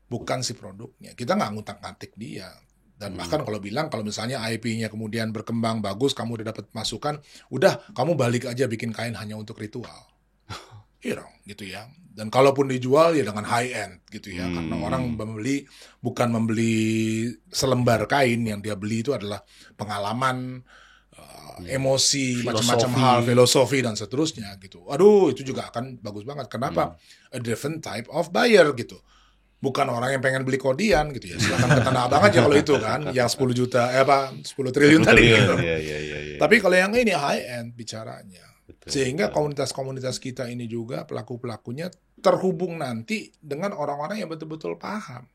bukan si produknya. Kita nggak ngutak-ngatik dia. Dan bahkan kalau misalnya IP-nya kemudian berkembang bagus, kamu udah dapat masukan, udah kamu balik aja bikin kain hanya untuk ritual. Iya dong, gitu ya. Dan kalaupun dijual ya dengan high end gitu ya, karena orang bukan membeli selembar kain, yang dia beli itu adalah pengalaman, emosi, macam-macam hal, filosofi dan seterusnya gitu. Aduh, itu juga akan bagus banget. Kenapa? A different type of buyer gitu. Bukan orang yang pengen beli kodian gitu ya. Silakan ke Tanah Abang aja kalau itu kan, yang 10 triliun tadi gitu. Tapi kalau yang ini high end bicaranya. Sehingga komunitas-komunitas kita ini juga pelaku-pelakunya terhubung nanti dengan orang-orang yang betul-betul paham.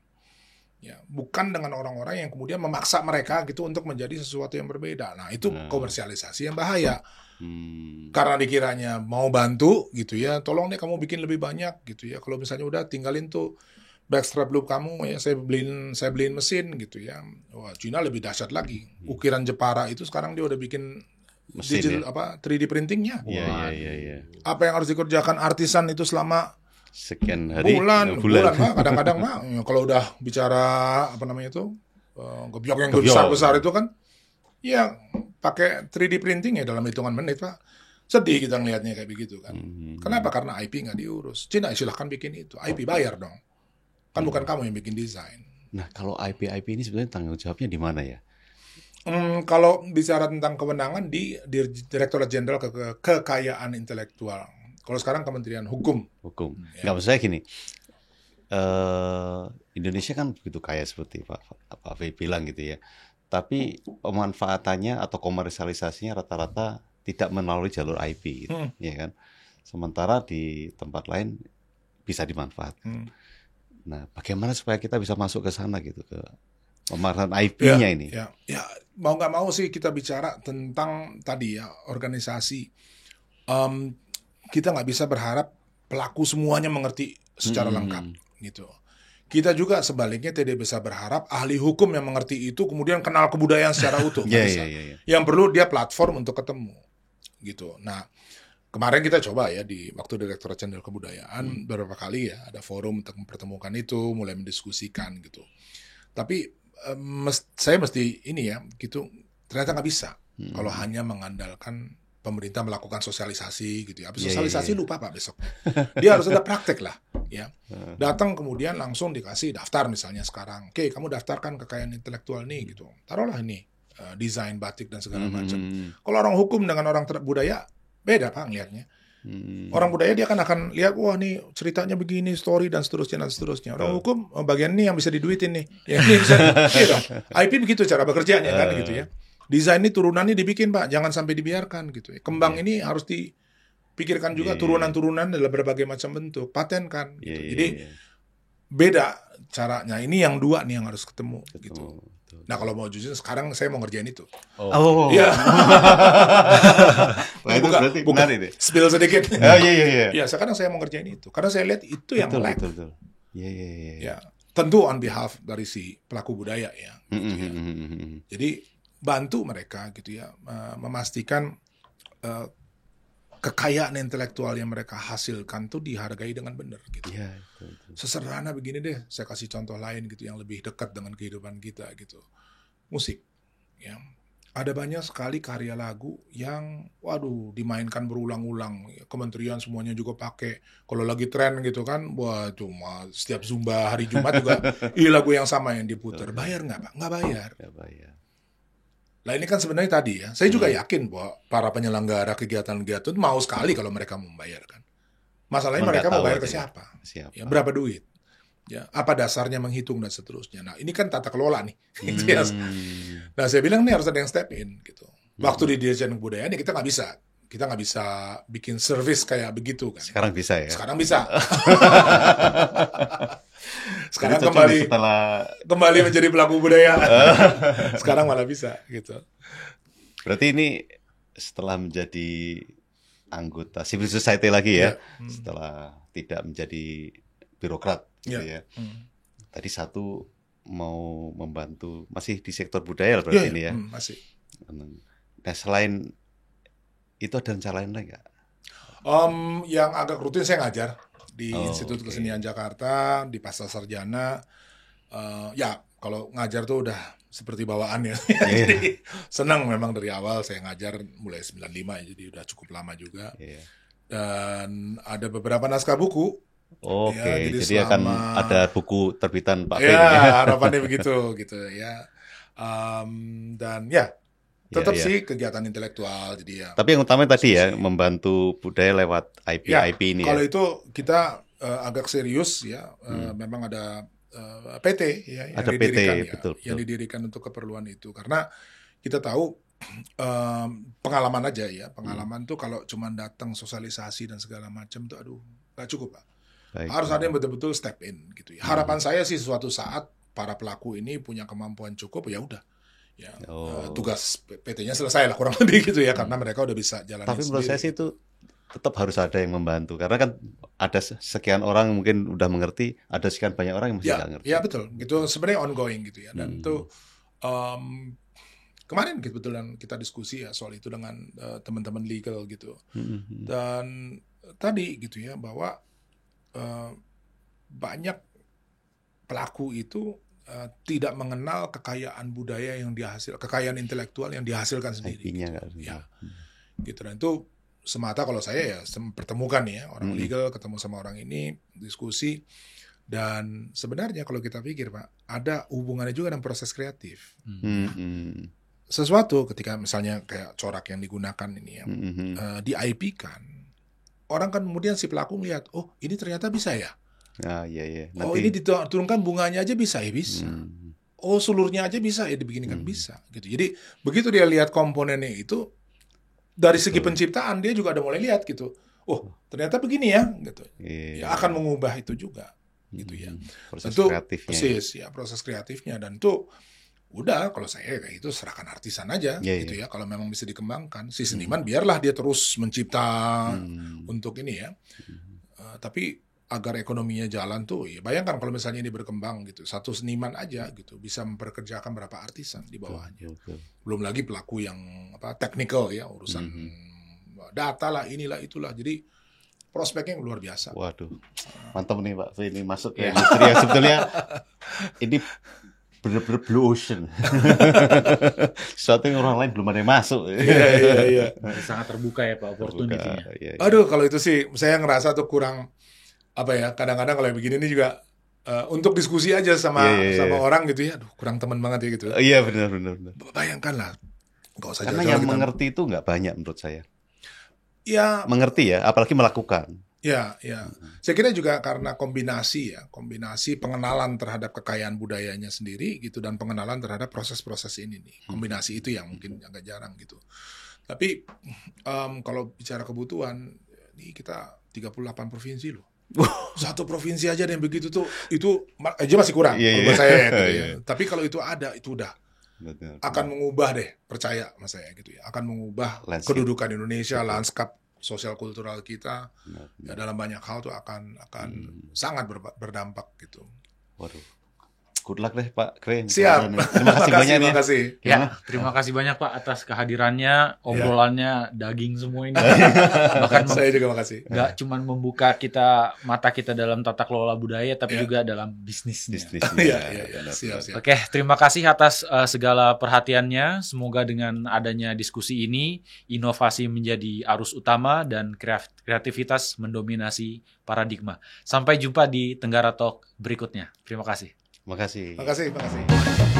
Ya, bukan dengan orang-orang yang kemudian memaksa mereka gitu untuk menjadi sesuatu yang berbeda. Nah, itu komersialisasi yang bahaya. Karena dikiranya mau bantu gitu ya, tolong deh kamu bikin lebih banyak gitu ya. Kalau misalnya udah tinggalin tuh backstrap loop kamu ya, saya beliin mesin gitu ya. Wah, Cina lebih dahsyat lagi. Ukiran Jepara itu sekarang dia udah bikin mesin digital ya? 3D printingnya. Iya. Apa yang harus dikerjakan artisan itu selama sekian hari, bulan mah kadang-kadang mah kalau udah bicara gebyok yang besar itu kan ya pakai 3D printing ya dalam hitungan menit, Pak. Sedih kita ngelihatnya kayak begitu kan. Kenapa? Karena IP nggak diurus. Cina silahkan bikin itu, IP bayar dong. Kan bukan kamu yang bikin desain. Nah, kalau IP ini sebenarnya tanggung jawabnya di mana ya? Kalau bicara tentang kewenangan di Direktorat Jenderal Kekayaan Intelektual. Kalau sekarang Kementerian Hukum. Ya. Nggak, maksud saya gini, Indonesia kan begitu kaya seperti Pak Fei bilang gitu ya. Tapi pemanfaatannya atau komersialisasinya rata-rata tidak melalui jalur IP, gitu, ya kan. Sementara di tempat lain bisa dimanfaatkan. Nah, bagaimana supaya kita bisa masuk ke sana gitu, ke pemanfaatan IP-nya ini? Ya, mau nggak mau sih kita bicara tentang tadi ya organisasi. Kita nggak bisa berharap pelaku semuanya mengerti secara lengkap gitu. Kita juga sebaliknya tidak bisa berharap ahli hukum yang mengerti itu kemudian kenal kebudayaan secara utuh. Yang perlu dia platform untuk ketemu gitu. Nah, kemarin kita coba ya di waktu Direktorat Jenderal Kebudayaan beberapa kali ya ada forum untuk mempertemukan itu, mulai mendiskusikan gitu. Tapi saya mesti ini ya gitu, ternyata nggak bisa kalau hanya mengandalkan pemerintah melakukan sosialisasi gitu ya. Sosialisasi lupa Pak besok. Dia harus ada praktek lah ya. Datang kemudian langsung dikasih daftar misalnya sekarang. Oke, kamu daftarkan kekayaan intelektual nih gitu. Taruhlah ini desain batik dan segala macam. Kalau orang hukum dengan orang budaya beda Pak ngelihatnya. Orang budaya dia akan lihat, wah nih ceritanya begini, story dan seterusnya. Orang hukum bagian ini yang bisa diduitin nih. Yang ini bisa gitu. IP begitu cara bekerjanya kan gitu ya. Desain ini turunannya dibikin Pak, jangan sampai dibiarkan gitu ya. Kembang ini harus dipikirkan juga turunan-turunan dalam berbagai macam bentuk, patenkan gitu. Jadi beda caranya. Ini yang dua nih yang harus ketemu gitu. Nah, kalau mau jujur sekarang saya mau ngerjain itu. Iya. Bukan ini. Spill sedikit. Iya. Ya, sekarang saya mau ngerjain itu. Karena saya lihat itu yang lack. Betul. Iya. Ya, tentu on behalf dari si pelaku budaya ya. Gitu ya. Jadi bantu mereka gitu ya, memastikan kekayaan intelektual yang mereka hasilkan tuh dihargai dengan benar gitu. Betul. Sesederhana begini deh, saya kasih contoh lain gitu yang lebih dekat dengan kehidupan kita gitu. Musik ya. Ada banyak sekali karya lagu yang dimainkan berulang-ulang. Kementerian semuanya juga pakai. Kalau lagi tren gitu kan, cuma setiap Zumba hari Jumat juga lagu yang sama yang diputar. Bayar nggak Pak? Nggak bayar. Nah ini kan sebenarnya tadi ya, saya juga yakin bahwa para penyelenggara kegiatan-kegiatan itu mau sekali kalau mereka membayarkan. Masalahnya mereka mau bayar ke siapa? Ya, berapa duit? Ya, apa dasarnya menghitung dan seterusnya. Nah ini kan tata kelola nih. Nah saya bilang nih harus ada yang step in gitu. Waktu di Dirjen Kebudayaan kita nggak bisa bikin service kayak begitu kan. Sekarang bisa ya? Sekarang bisa. Sekarang kembali menjadi pelaku budaya. Sekarang malah bisa gitu. Berarti ini setelah menjadi anggota civil society lagi ya, setelah tidak menjadi birokrat gitu ya. Tadi satu mau membantu, masih di sektor budaya berarti ini ya. Masih. Nah, selain itu ada rencana lain nggak? Yang agak rutin saya ngajar di Institut oke. Kesenian Jakarta, di Pasca Sarjana. Ya, kalau ngajar tuh udah seperti bawaan ya. Jadi senang memang dari awal saya ngajar mulai 95 ya, jadi udah cukup lama juga. Iya. Dan ada beberapa naskah buku. Oke, Ya, jadi akan ada buku terbitan Pak Fe. Ya, harapannya begitu gitu ya. Dan ya tetap Ya, ya. sih kegiatan intelektual jadi ya. Tapi yang utama tadi ya, diskusi. membantu budaya lewat IP Ya, IP ini kalau ya. itu kita agak serius ya. Memang ada PT ya yang Ada PT, didirikan ya, betul. yang didirikan untuk keperluan itu karena kita tahu pengalaman aja ya, pengalaman tuh kalau cuma datang sosialisasi dan segala macam tuh aduh nggak cukup Pak. Baik. Harus ada yang betul-betul step in gitu ya. Harapan saya sih suatu saat para pelaku ini punya kemampuan cukup ya udah. Ya, tugas PT-nya selesai lah kurang lebih gitu ya karena mereka udah bisa jalan. Tapi menurut saya sih itu tetap harus ada yang membantu karena kan ada sekian orang mungkin udah mengerti, ada sekian banyak orang yang masih nggak ngerti. Ya betul, gitu sebenarnya ongoing gitu ya. Dan itu kemarin kebetulan kita diskusi ya soal itu dengan teman-teman legal gitu. Dan tadi gitu ya bahwa banyak pelaku itu tidak mengenal kekayaan budaya yang kekayaan intelektual yang dihasilkan sendiri. IP-nya nggak ada. Ya, gitu. Dan itu semata kalau saya ya pertemukan ya orang legal ketemu sama orang ini diskusi dan sebenarnya kalau kita pikir Pak ada hubungannya juga dengan proses kreatif. Sesuatu ketika misalnya kayak corak yang digunakan ini ya di IP kan orang kan kemudian si pelaku melihat oh ini ternyata bisa ya. Iya. Oh ini diturunkan bunganya aja bisa ya bisa. Oh sulurnya aja bisa ya dibikinkan bisa gitu. Jadi begitu dia lihat komponennya itu dari segi penciptaan dia juga ada mulai lihat gitu. Oh ternyata begini ya gitu. Ya akan mengubah itu juga gitu ya. Proses tentu kreatifnya. persis ya proses kreatifnya dan itu udah kalau saya kayak itu serahkan artisan aja gitu ya. Kalau memang bisa dikembangkan si seniman biarlah dia terus mencipta untuk ini ya. Tapi agar ekonominya jalan tuh ya bayangkan kalau misalnya ini berkembang gitu satu seniman aja gitu bisa memperkerjakan berapa artisan di bawahnya belum lagi pelaku yang technical ya urusan data lah inilah itulah jadi prospeknya luar biasa. Waduh mantap nih Pak Fe ini masuk ke industri yang sebetulnya ini benar-benar blue ocean sesuatu yang orang lain belum ada yang masuk. Iya. Sangat terbuka ya Pak opportunity-nya. Aduh kalau itu sih saya ngerasa tuh kurang apa ya kadang-kadang kalau yang begini ini juga untuk diskusi aja sama orang gitu ya aduh kurang teman banget ya gitu. Iya benar. Bayangkan lah nggak usah karena yang mengerti itu nggak banyak menurut saya ya mengerti ya apalagi melakukan ya saya kira juga karena kombinasi pengenalan terhadap kekayaan budayanya sendiri gitu dan pengenalan terhadap proses-proses ini nih kombinasi itu yang mungkin agak jarang gitu tapi kalau bicara kebutuhan ini kita 38 provinsi loh. Satu provinsi aja yang begitu tuh itu aja masih kurang kalau saya gitu ya. Tapi kalau itu ada itu udah akan mengubah deh percaya mas saya gitu ya akan mengubah kedudukan Indonesia lanskap sosial kultural kita ya, dalam banyak hal tuh akan sangat berdampak gitu. Waduh good luck deh Pak Kren. Siap. Terima kasih banyak terima kasih. Ya, terima kasih banyak Pak atas kehadirannya, obrolannya daging semua ini. Bahkan saya juga makasih. Gak cuma membuka mata kita dalam tata kelola budaya, tapi juga dalam bisnisnya. Iya. Siap. Oke, terima kasih atas segala perhatiannya. Semoga dengan adanya diskusi ini, inovasi menjadi arus utama dan kreativitas mendominasi paradigma. Sampai jumpa di Tenggara Talk berikutnya. Terima kasih. Makasih. Makasih.